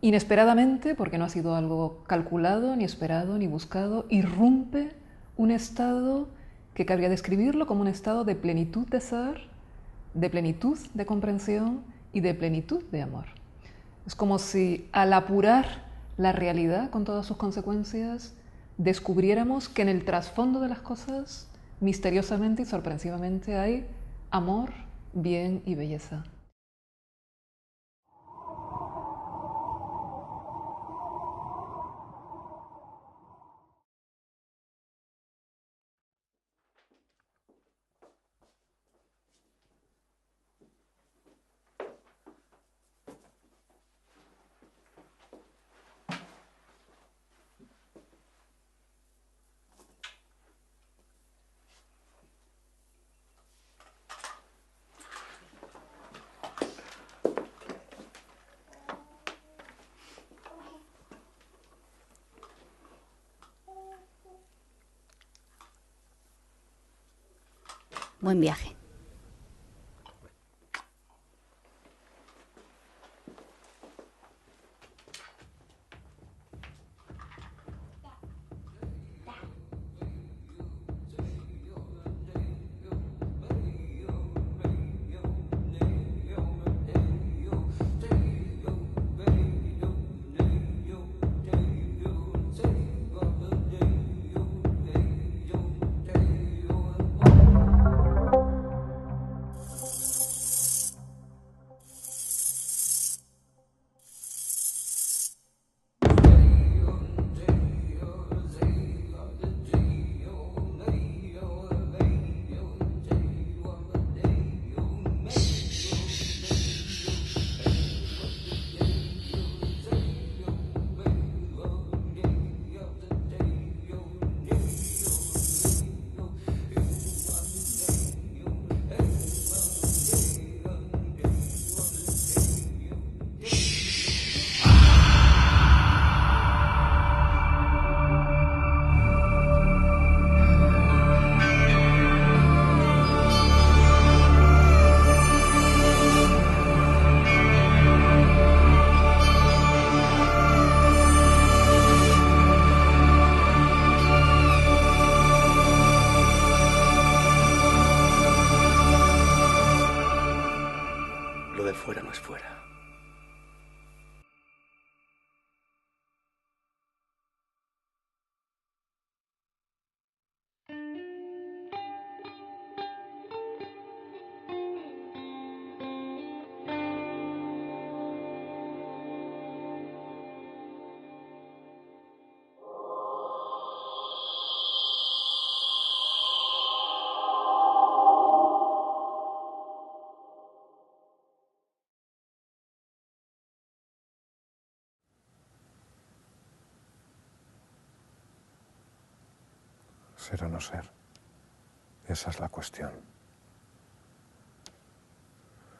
inesperadamente, porque no ha sido algo calculado, ni esperado, ni buscado, irrumpe un estado que cabría describirlo como un estado de plenitud de ser, de plenitud de comprensión y de plenitud de amor. Es como si al apurar la realidad con todas sus consecuencias, descubriéramos que en el trasfondo de las cosas, misteriosamente y sorpresivamente, hay amor, bien y belleza. Buen viaje. Lo de fuera no es fuera. Ser o no ser. Esa es la cuestión.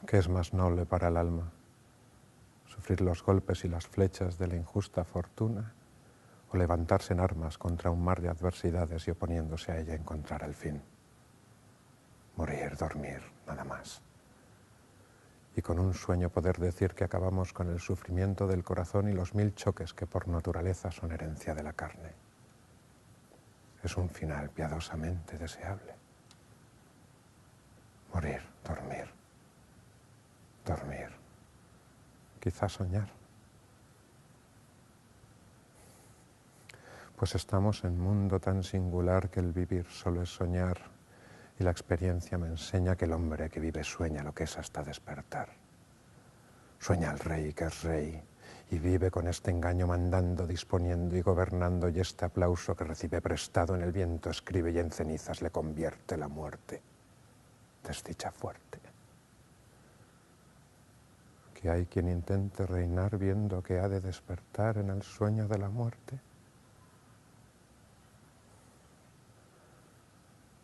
¿Qué es más noble para el alma? ¿Sufrir los golpes y las flechas de la injusta fortuna? ¿O levantarse en armas contra un mar de adversidades y oponiéndose a ella encontrar el fin? Morir, dormir, nada más. Y con un sueño poder decir que acabamos con el sufrimiento del corazón y los 1000 choques que por naturaleza son herencia de la carne. Es un final piadosamente deseable. Morir, dormir, dormir, quizá soñar. Pues estamos en un mundo tan singular que el vivir solo es soñar, y la experiencia me enseña que el hombre que vive sueña lo que es hasta despertar. Sueña al rey que es rey, y vive con este engaño mandando, disponiendo y gobernando, y este aplauso que recibe prestado en el viento escribe y en cenizas le convierte la muerte. Desdicha fuerte. Que hay quien intente reinar viendo que ha de despertar en el sueño de la muerte.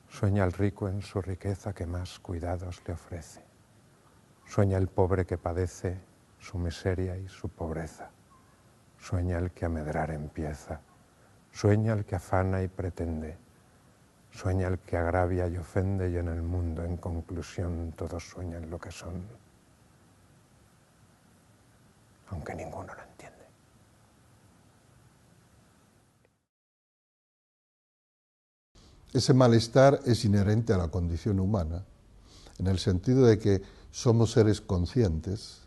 Sueña el rico en su riqueza que más cuidados le ofrece. Sueña el pobre que padece su miseria y su pobreza. Sueña el que a medrar empieza. Sueña el que afana y pretende. Sueña el que agravia y ofende, y en el mundo, en conclusión, todos sueñan lo que son, aunque ninguno lo entiende. ese malestar es inherente a la condición humana, en el sentido de que somos seres conscientes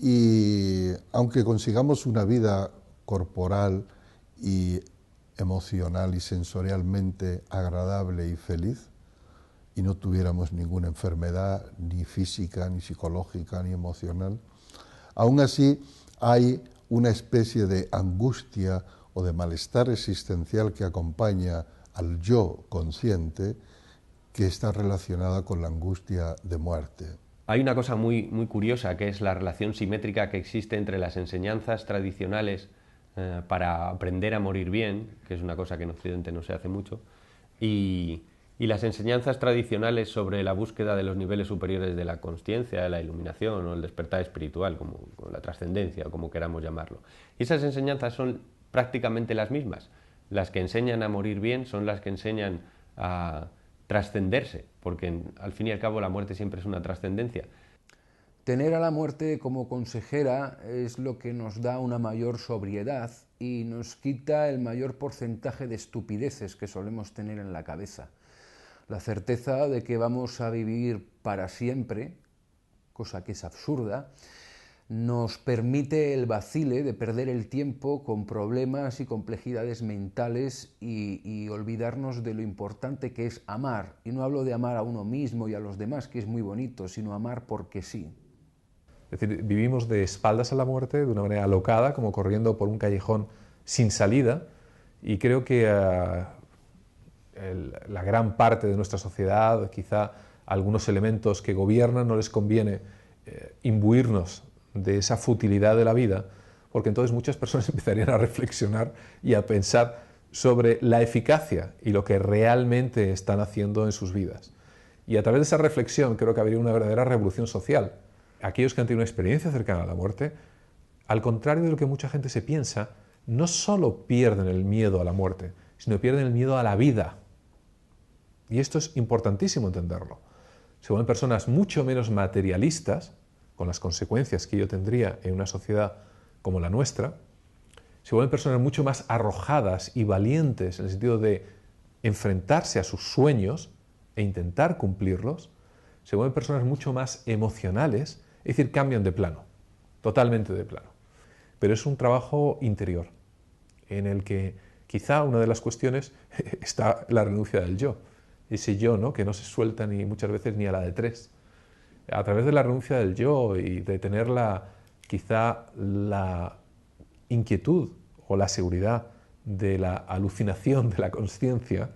y aunque consigamos una vida corporal y emocional y sensorialmente agradable y feliz, y no tuviéramos ninguna enfermedad, ni física, ni psicológica, ni emocional, aún así hay una especie de angustia o de malestar existencial que acompaña al yo consciente, que está relacionada con la angustia de muerte. Hay una cosa muy curiosa, que es la relación simétrica que existe entre las enseñanzas tradicionales para aprender a morir bien, que es una cosa que en Occidente no se hace mucho, y las enseñanzas tradicionales sobre la búsqueda de los niveles superiores de la consciencia, de la iluminación o el despertar espiritual, como la trascendencia o como queramos llamarlo. Y esas enseñanzas son prácticamente las mismas. Las que enseñan a morir bien son las que enseñan a trascenderse, porque al fin y al cabo la muerte siempre es una trascendencia. Tener a la muerte como consejera es lo que nos da una mayor sobriedad y nos quita el mayor porcentaje de estupideces que solemos tener en la cabeza. La certeza de que vamos a vivir para siempre, cosa que es absurda, nos permite el vacile de perder el tiempo con problemas y complejidades mentales y olvidarnos de lo importante que es amar. Y no hablo de amar a uno mismo y a los demás, que es muy bonito, sino amar porque sí. Es decir, vivimos de espaldas a la muerte de una manera alocada, como corriendo por un callejón sin salida, y creo que la gran parte de nuestra sociedad, quizá algunos elementos que gobiernan, no les conviene imbuirnos de esa futilidad de la vida, porque entonces muchas personas empezarían a reflexionar y a pensar sobre la eficacia y lo que realmente están haciendo en sus vidas. Y a través de esa reflexión creo que habría una verdadera revolución social. Aquellos que han tenido una experiencia cercana a la muerte, al contrario de lo que mucha gente se piensa, no solo pierden el miedo a la muerte, sino pierden el miedo a la vida. Y esto es importantísimo entenderlo. Se vuelven personas mucho menos materialistas, con las consecuencias que ello tendría en una sociedad como la nuestra. Se vuelven personas mucho más arrojadas y valientes en el sentido de enfrentarse a sus sueños e intentar cumplirlos. Se vuelven personas mucho más emocionales, es decir, cambian de plano, totalmente de plano. Pero es un trabajo interior, en el que quizá una de las cuestiones está la renuncia del yo, ese yo, ¿no?, que no se suelta ni muchas veces ni a la de tres. A través de la renuncia del yo y de tener quizá la inquietud o la seguridad de la alucinación de la consciencia,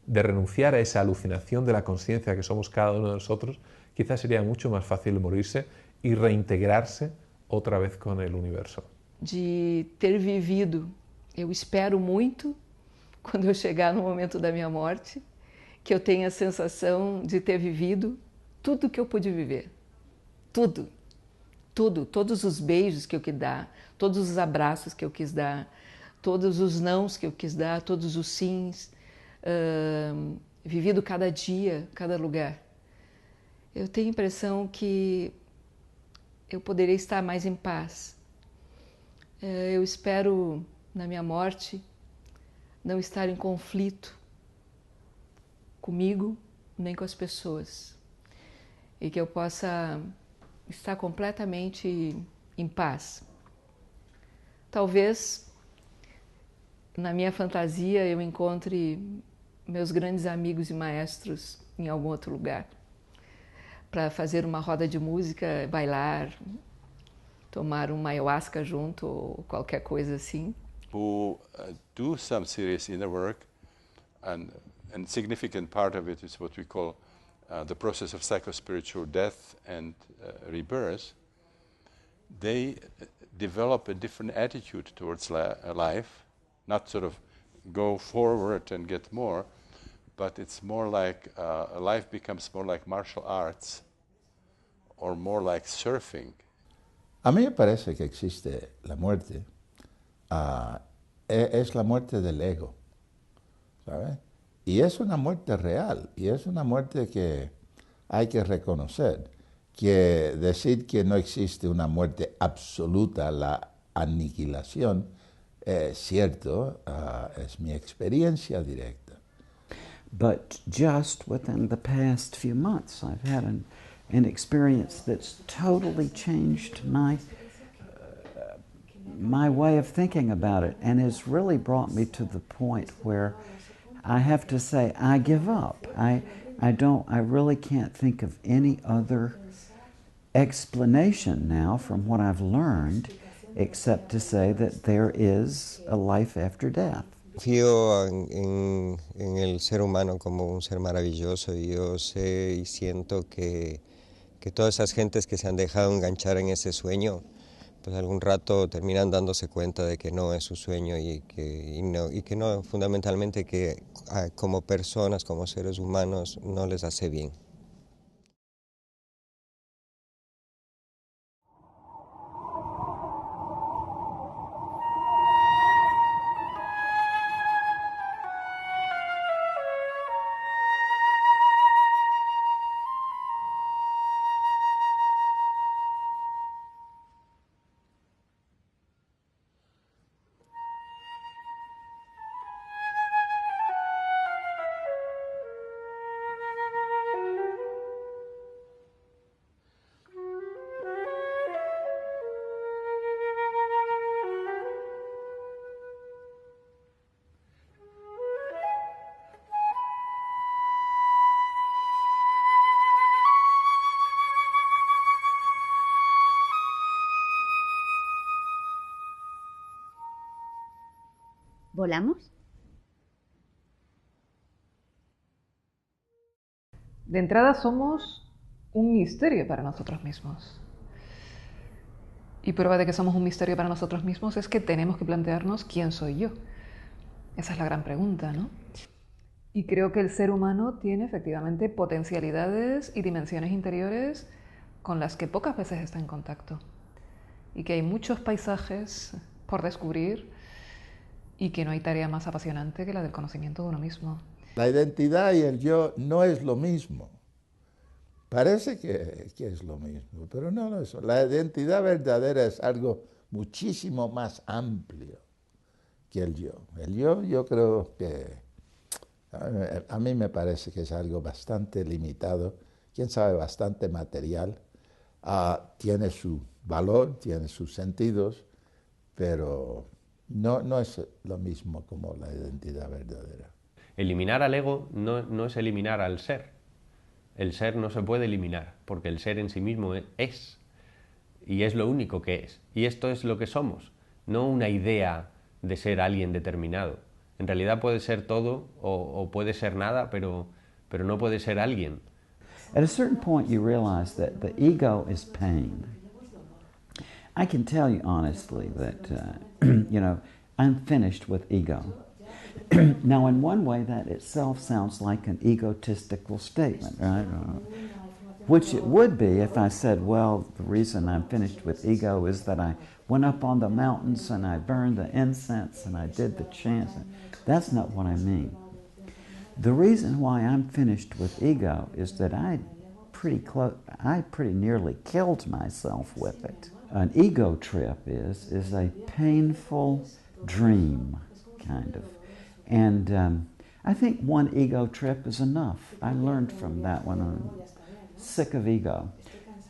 de renunciar a esa alucinación de la consciencia que somos cada uno de nosotros, quizás sería mucho más fácil morirse y reintegrarse otra vez con el universo. De ter vivido, eu espero muito, quando eu chegar no momento da minha morte, que eu tenha a sensação de ter vivido tudo que eu pude viver. Tudo. Tudo. Todos os beijos que eu quis dar, todos os abraços que eu quis dar, todos os nãos que eu quis dar, todos os sims, vivido cada dia, cada lugar. Eu tenho a impressão que eu poderia estar mais em paz. Eu espero, na minha morte, não estar em conflito comigo, nem com as pessoas. E que eu possa estar completamente em paz. Talvez, na minha fantasia, eu encontre meus grandes amigos e maestros em algum outro lugar, para fazer uma roda de música, bailar, tomar uma ayahuasca junto ou qualquer coisa assim. Who do some serious inner work, and significant part of it is what we call the process of psychospiritual death and rebirth. They develop a different attitude towards life, not sort of go forward and get more, but it's more like life becomes more like martial arts or more like surfing. A mí me parece que existe la muerte, es la muerte del ego, ¿sabes? Y es una muerte real, y es una muerte que hay que reconocer, que decir que no existe una muerte absoluta, la aniquilación, es cierto, es mi experiencia directa. But just within the past few months, I've had an experience that's totally changed my way of thinking about it, and has really brought me to the point where I have to say, I give up. I really can't think of any other explanation now from what I've learned, except to say that there is a life after death. Confío en el ser humano como un ser maravilloso, y yo sé y siento que todas esas gentes que se han dejado enganchar en ese sueño, pues algún rato terminan dándose cuenta de que no es su sueño, y que no, fundamentalmente, que como personas, como seres humanos, no les hace bien. ¿Volamos? De entrada somos un misterio para nosotros mismos. Y prueba de que somos un misterio para nosotros mismos es que tenemos que plantearnos quién soy yo. Esa es la gran pregunta, ¿no? Y creo que el ser humano tiene efectivamente potencialidades y dimensiones interiores con las que pocas veces está en contacto. Y que hay muchos paisajes por descubrir, y que no hay tarea más apasionante que la del conocimiento de uno mismo. La identidad y el yo no es lo mismo. Parece que es lo mismo, pero no lo es. La identidad verdadera es algo muchísimo más amplio que el yo. El yo creo que, a mí me parece que es algo bastante limitado, quién sabe, bastante material. Tiene su valor, tiene sus sentidos, pero no es lo mismo como la identidad verdadera. Eliminar al ego no es eliminar al ser. El ser no se puede eliminar, porque el ser en sí mismo es, y es lo único que es. Y esto es lo que somos, no una idea de ser alguien determinado. En realidad puede ser todo o puede ser nada, pero no puede ser alguien. At a certain point you realize that the ego is pain. I can tell you honestly that, you know, I'm finished with ego. Now, in one way, that itself sounds like an egotistical statement, right? Which it would be if I said, well, the reason I'm finished with ego is that I went up on the mountains and I burned the incense and I did the chants. That's not what I mean. The reason why I'm finished with ego is that I pretty nearly killed myself with it. An ego trip is a painful dream, kind of. And I think one ego trip is enough. I learned from that one. I'm sick of ego.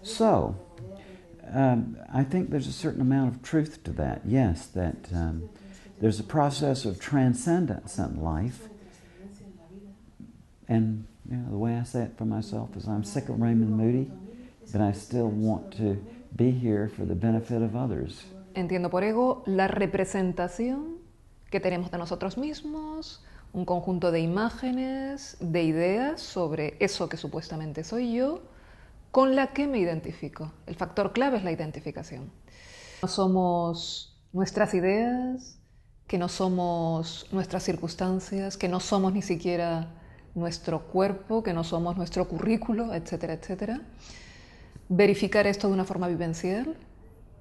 So, I think there's a certain amount of truth to that. Yes, that there's a process of transcendence in life. And you know, the way I say it for myself is I'm sick of Raymond Moody, but I still want to be here for the benefit of others. Entiendo por ego la representación que tenemos de nosotros mismos, un conjunto de imágenes, de ideas sobre eso que supuestamente soy yo, con la que me identifico. El factor clave es la identificación. No somos nuestras ideas, que no somos nuestras circunstancias, que no somos ni siquiera nuestro cuerpo, que no somos nuestro currículo, etcétera, etcétera. Verificar esto de una forma vivencial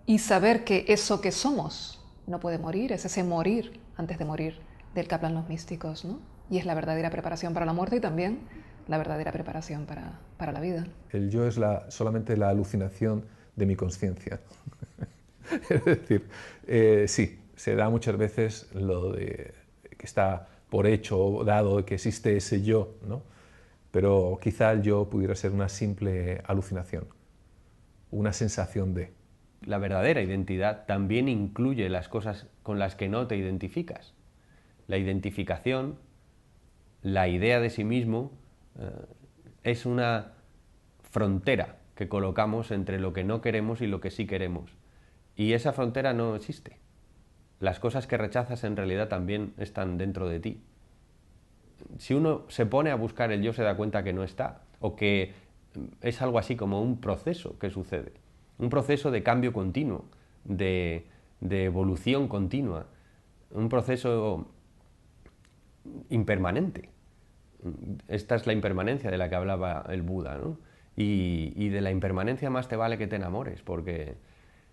y saber que eso que somos no puede morir, es ese morir antes de morir del que hablan los místicos, ¿no? Y es la verdadera preparación para la muerte y también la verdadera preparación para la vida. El yo es solamente la alucinación de mi conciencia. Es decir, sí, se da muchas veces lo de que está por hecho dado que existe ese yo, ¿no? Pero quizá el yo pudiera ser una simple alucinación, una sensación de. La verdadera identidad también incluye las cosas con las que no te identificas. La identificación, la idea de sí mismo, es una frontera que colocamos entre lo que no queremos y lo que sí queremos. Y esa frontera no existe. Las cosas que rechazas en realidad también están dentro de ti. Si uno se pone a buscar el yo, se da cuenta que no está, o que es algo así como un proceso que sucede, un proceso de cambio continuo, de evolución continua, un proceso impermanente. Esta es la impermanencia de la que hablaba el Buda, ¿no? Y de la impermanencia más te vale que te enamores, porque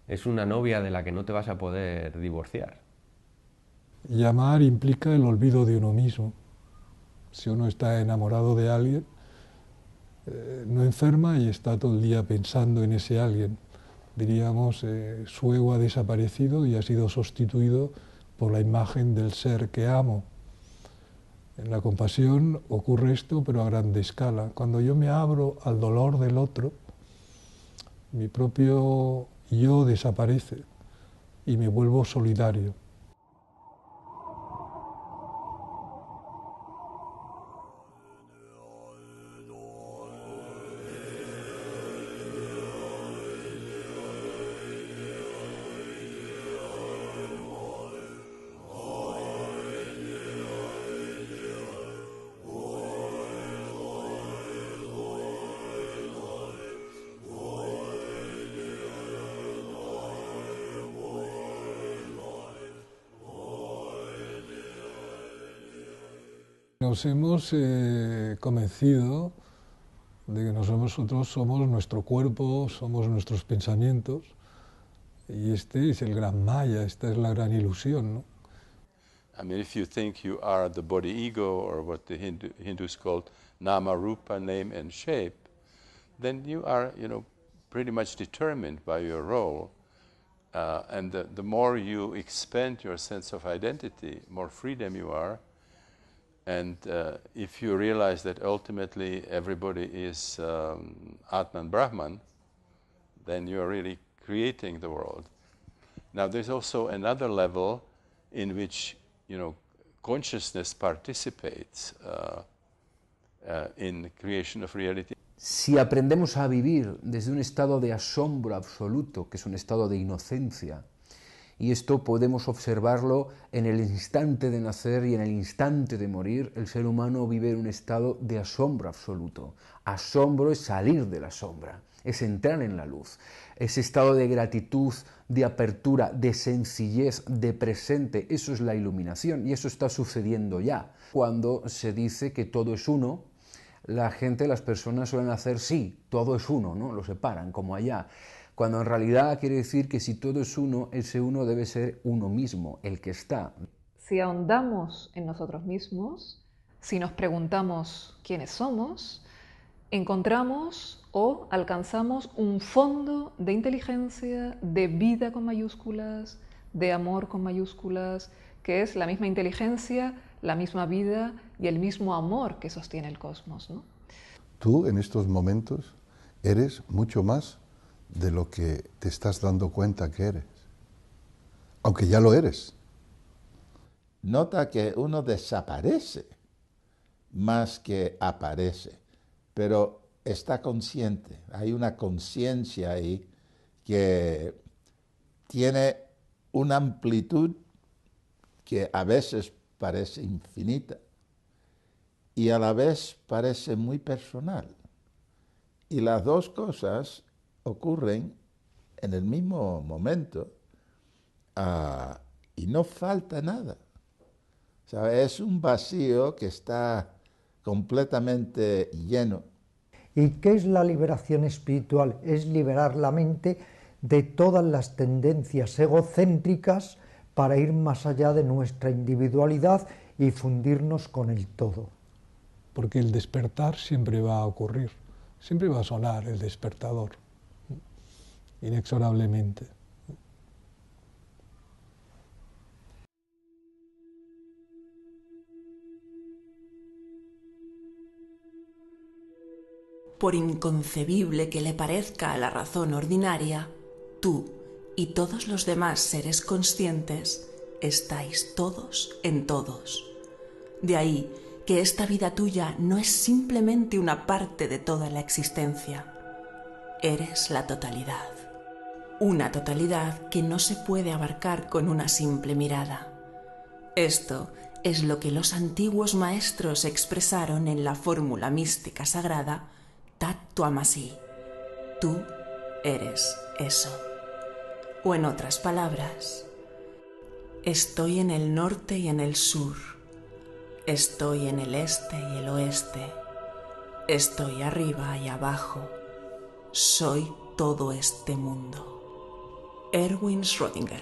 es una novia de la que no te vas a poder divorciar. Y amar implica el olvido de uno mismo. Si uno está enamorado de alguien, no enferma y está todo el día pensando en ese alguien. Diríamos, su ego ha desaparecido y ha sido sustituido por la imagen del ser que amo. En la compasión ocurre esto, pero a grande escala. Cuando yo me abro al dolor del otro, mi propio yo desaparece y me vuelvo solidario. Nos hemos convencido de que nosotros somos nuestro cuerpo, somos nuestros pensamientos, y este es el gran maya, esta es la gran ilusión, ¿no? I mean, if you think you are the body ego, or what the Hindus called nama, rupa, name and shape, then you are, pretty much determined by your role. And the more you expand your sense of identity, more freedom you are. And if you realize that ultimately everybody is Atman Brahman, then you are really creating the world. Now there's also another level in which, consciousness participates in creation of reality. Si aprendemos a vivir desde un estado de asombro absoluto, que es un estado de inocencia, y esto podemos observarlo en el instante de nacer y en el instante de morir, el ser humano vive en un estado de asombro absoluto. Asombro es salir de la sombra, es entrar en la luz. Ese estado de gratitud, de apertura, de sencillez, de presente, eso es la iluminación y eso está sucediendo ya. Cuando se dice que todo es uno, la gente, las personas suelen hacer sí, todo es uno, ¿no? Lo separan, como allá. Cuando en realidad quiere decir que si todo es uno, ese uno debe ser uno mismo, el que está. Si ahondamos en nosotros mismos, si nos preguntamos quiénes somos, encontramos o alcanzamos un fondo de inteligencia, de vida con mayúsculas, de amor con mayúsculas, que es la misma inteligencia, la misma vida y el mismo amor que sostiene el cosmos, ¿no? Tú en estos momentos eres mucho más de lo que te estás dando cuenta que eres, aunque ya lo eres. Nota que uno desaparece más que aparece, pero está consciente, hay una conciencia ahí que tiene una amplitud que a veces parece infinita y a la vez parece muy personal. Y las dos cosas ocurren en el mismo momento y no falta nada. O sea, es un vacío que está completamente lleno. ¿Y qué es la liberación espiritual? Es liberar la mente de todas las tendencias egocéntricas para ir más allá de nuestra individualidad y fundirnos con el todo. Porque el despertar siempre va a ocurrir, siempre va a sonar el despertador, inexorablemente. Por inconcebible que le parezca a la razón ordinaria, tú y todos los demás seres conscientes estáis todos en todos. De ahí que esta vida tuya no es simplemente una parte de toda la existencia. Eres la totalidad. Una totalidad que no se puede abarcar con una simple mirada. Esto es lo que los antiguos maestros expresaron en la fórmula mística sagrada Tat Twamasi. Tú eres eso. O en otras palabras, estoy en el norte y en el sur. Estoy en el este y el oeste. Estoy arriba y abajo. Soy todo este mundo. Erwin Schrödinger.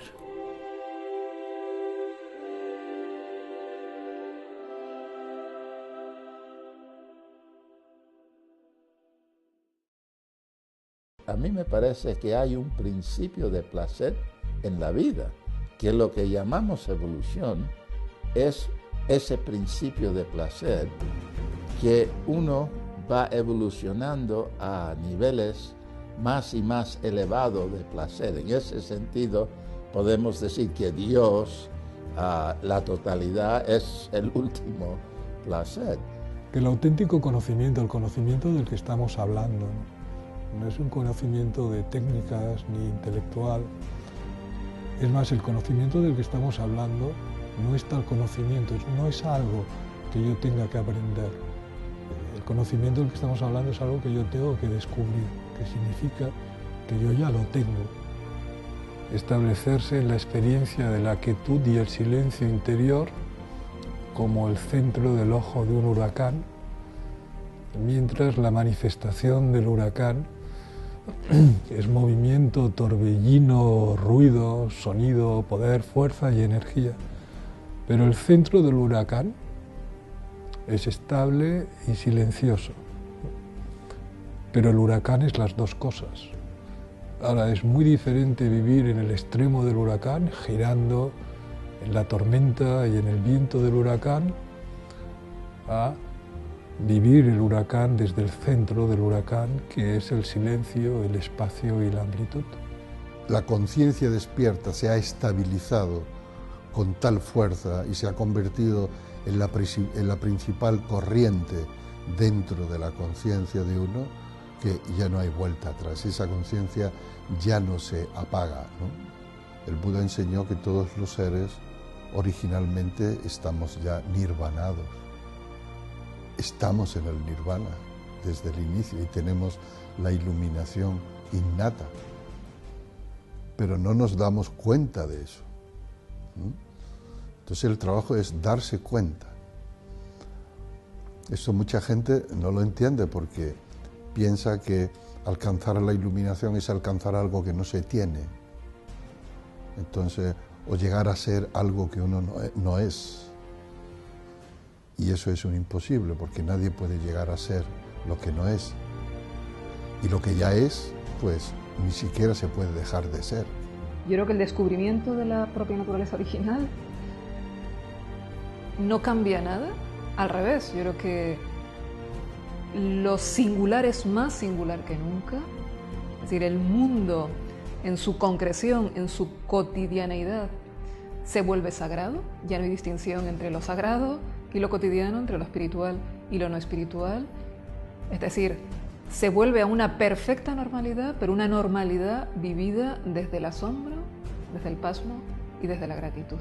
A mí me parece que hay un principio de placer en la vida, que lo que llamamos evolución es ese principio de placer que uno va evolucionando a niveles más y más elevados de placer. En ese sentido, podemos decir que Dios, la totalidad, es el último placer. Que el auténtico conocimiento, el conocimiento del que estamos hablando, no es un conocimiento de técnicas ni intelectual. Es más, el conocimiento del que estamos hablando no es tal conocimiento, no es algo que yo tenga que aprender. El conocimiento del que estamos hablando es algo que yo tengo que descubrir, que significa que yo ya lo tengo. Establecerse en la experiencia de la quietud y el silencio interior como el centro del ojo de un huracán, mientras la manifestación del huracán es movimiento, torbellino, ruido, sonido, poder, fuerza y energía. Pero el centro del huracán es estable y silencioso. Pero el huracán es las dos cosas. Ahora, es muy diferente vivir en el extremo del huracán, girando en la tormenta y en el viento del huracán, a vivir el huracán desde el centro del huracán, que es el silencio, el espacio y la amplitud. La conciencia despierta se ha estabilizado con tal fuerza y se ha convertido en la principal corriente dentro de la conciencia de uno, que ya no hay vuelta atrás. Esa conciencia ya no se apaga, ¿no? El Buda enseñó que todos los seres originalmente estamos ya nirvanados. Estamos en el nirvana desde el inicio y tenemos la iluminación innata, pero no nos damos cuenta de eso. Entonces el trabajo es darse cuenta. Esto mucha gente no lo entiende porque piensa que alcanzar la iluminación es alcanzar algo que no se tiene. Entonces, o llegar a ser algo que uno no es. Y eso es un imposible, porque nadie puede llegar a ser lo que no es. Y lo que ya es, pues ni siquiera se puede dejar de ser. Yo creo que el descubrimiento de la propia naturaleza original no cambia nada, al revés. Yo creo que lo singular es más singular que nunca. Es decir, el mundo en su concreción, en su cotidianeidad, se vuelve sagrado. Ya no hay distinción entre lo sagrado y lo cotidiano, entre lo espiritual y lo no espiritual. Es decir, se vuelve a una perfecta normalidad, pero una normalidad vivida desde el asombro, desde el pasmo y desde la gratitud.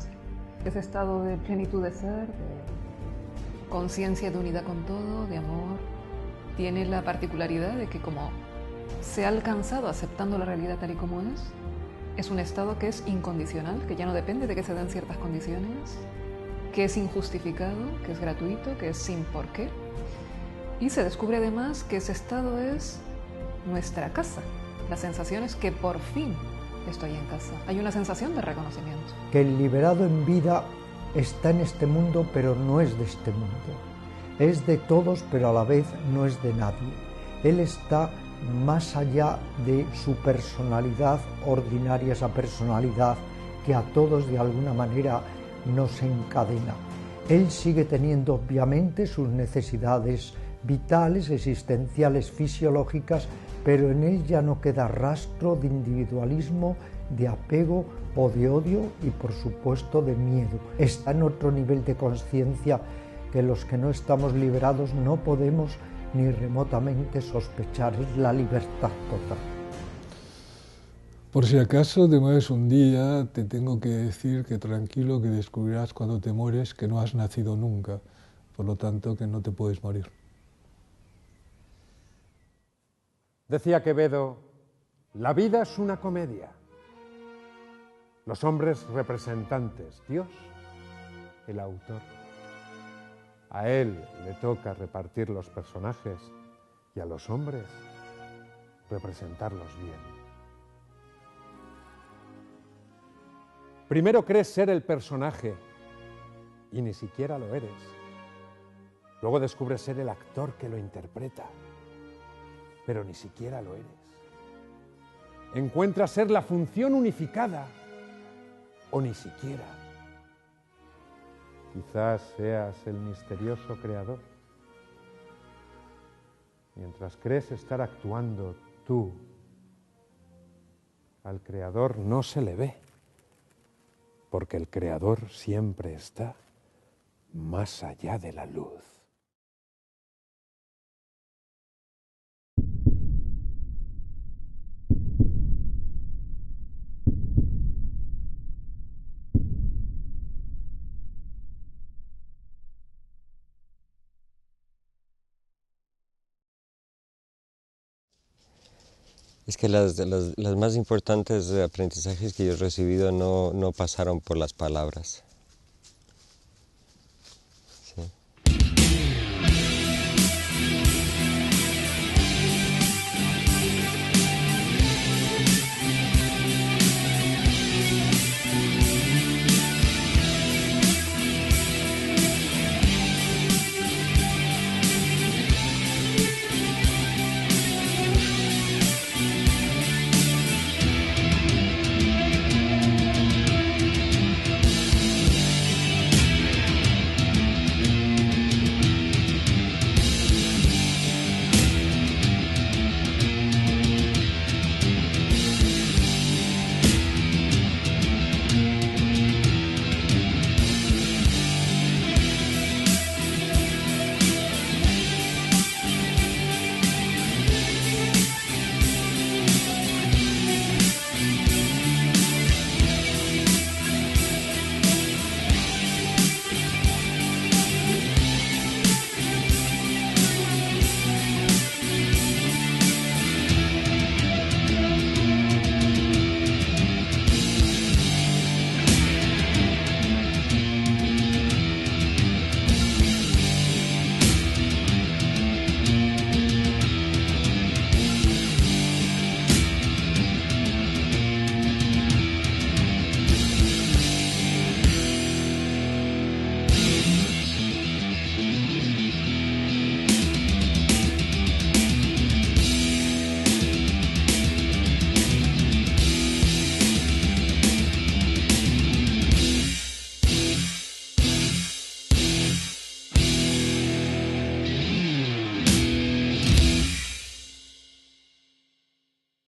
Ese estado de plenitud de ser, de conciencia de unidad con todo, de amor, tiene la particularidad de que como se ha alcanzado aceptando la realidad tal y como es un estado que es incondicional, que ya no depende de que se den ciertas condiciones, que es injustificado, que es gratuito, que es sin por qué. Y se descubre además que ese estado es nuestra casa. La sensación es que por fin estoy en casa. Hay una sensación de reconocimiento. Que el liberado en vida está en este mundo, pero no es de este mundo. Es de todos, pero a la vez no es de nadie. Él está más allá de su personalidad ordinaria, esa personalidad que a todos de alguna manera nos encadena. Él sigue teniendo obviamente sus necesidades vitales, existenciales, fisiológicas, pero en él ya no queda rastro de individualismo, de apego o de odio y por supuesto de miedo. Está en otro nivel de conciencia que los que no estamos liberados no podemos ni remotamente sospechar. Es la libertad total. Por si acaso te mueres un día, te tengo que decir que tranquilo, que descubrirás cuando te mueres que no has nacido nunca, por lo tanto que no te puedes morir. Decía Quevedo, la vida es una comedia. Los hombres representantes, Dios, el autor. A él le toca repartir los personajes y a los hombres representarlos bien. Primero crees ser el personaje y ni siquiera lo eres. Luego descubres ser el actor que lo interpreta, pero ni siquiera lo eres. Encuentras ser la función unificada o ni siquiera. Quizás seas el misterioso creador. Mientras crees estar actuando tú, al creador no se le ve, porque el creador siempre está más allá de la luz. Es que las más importantes aprendizajes que yo he recibido no pasaron por las palabras.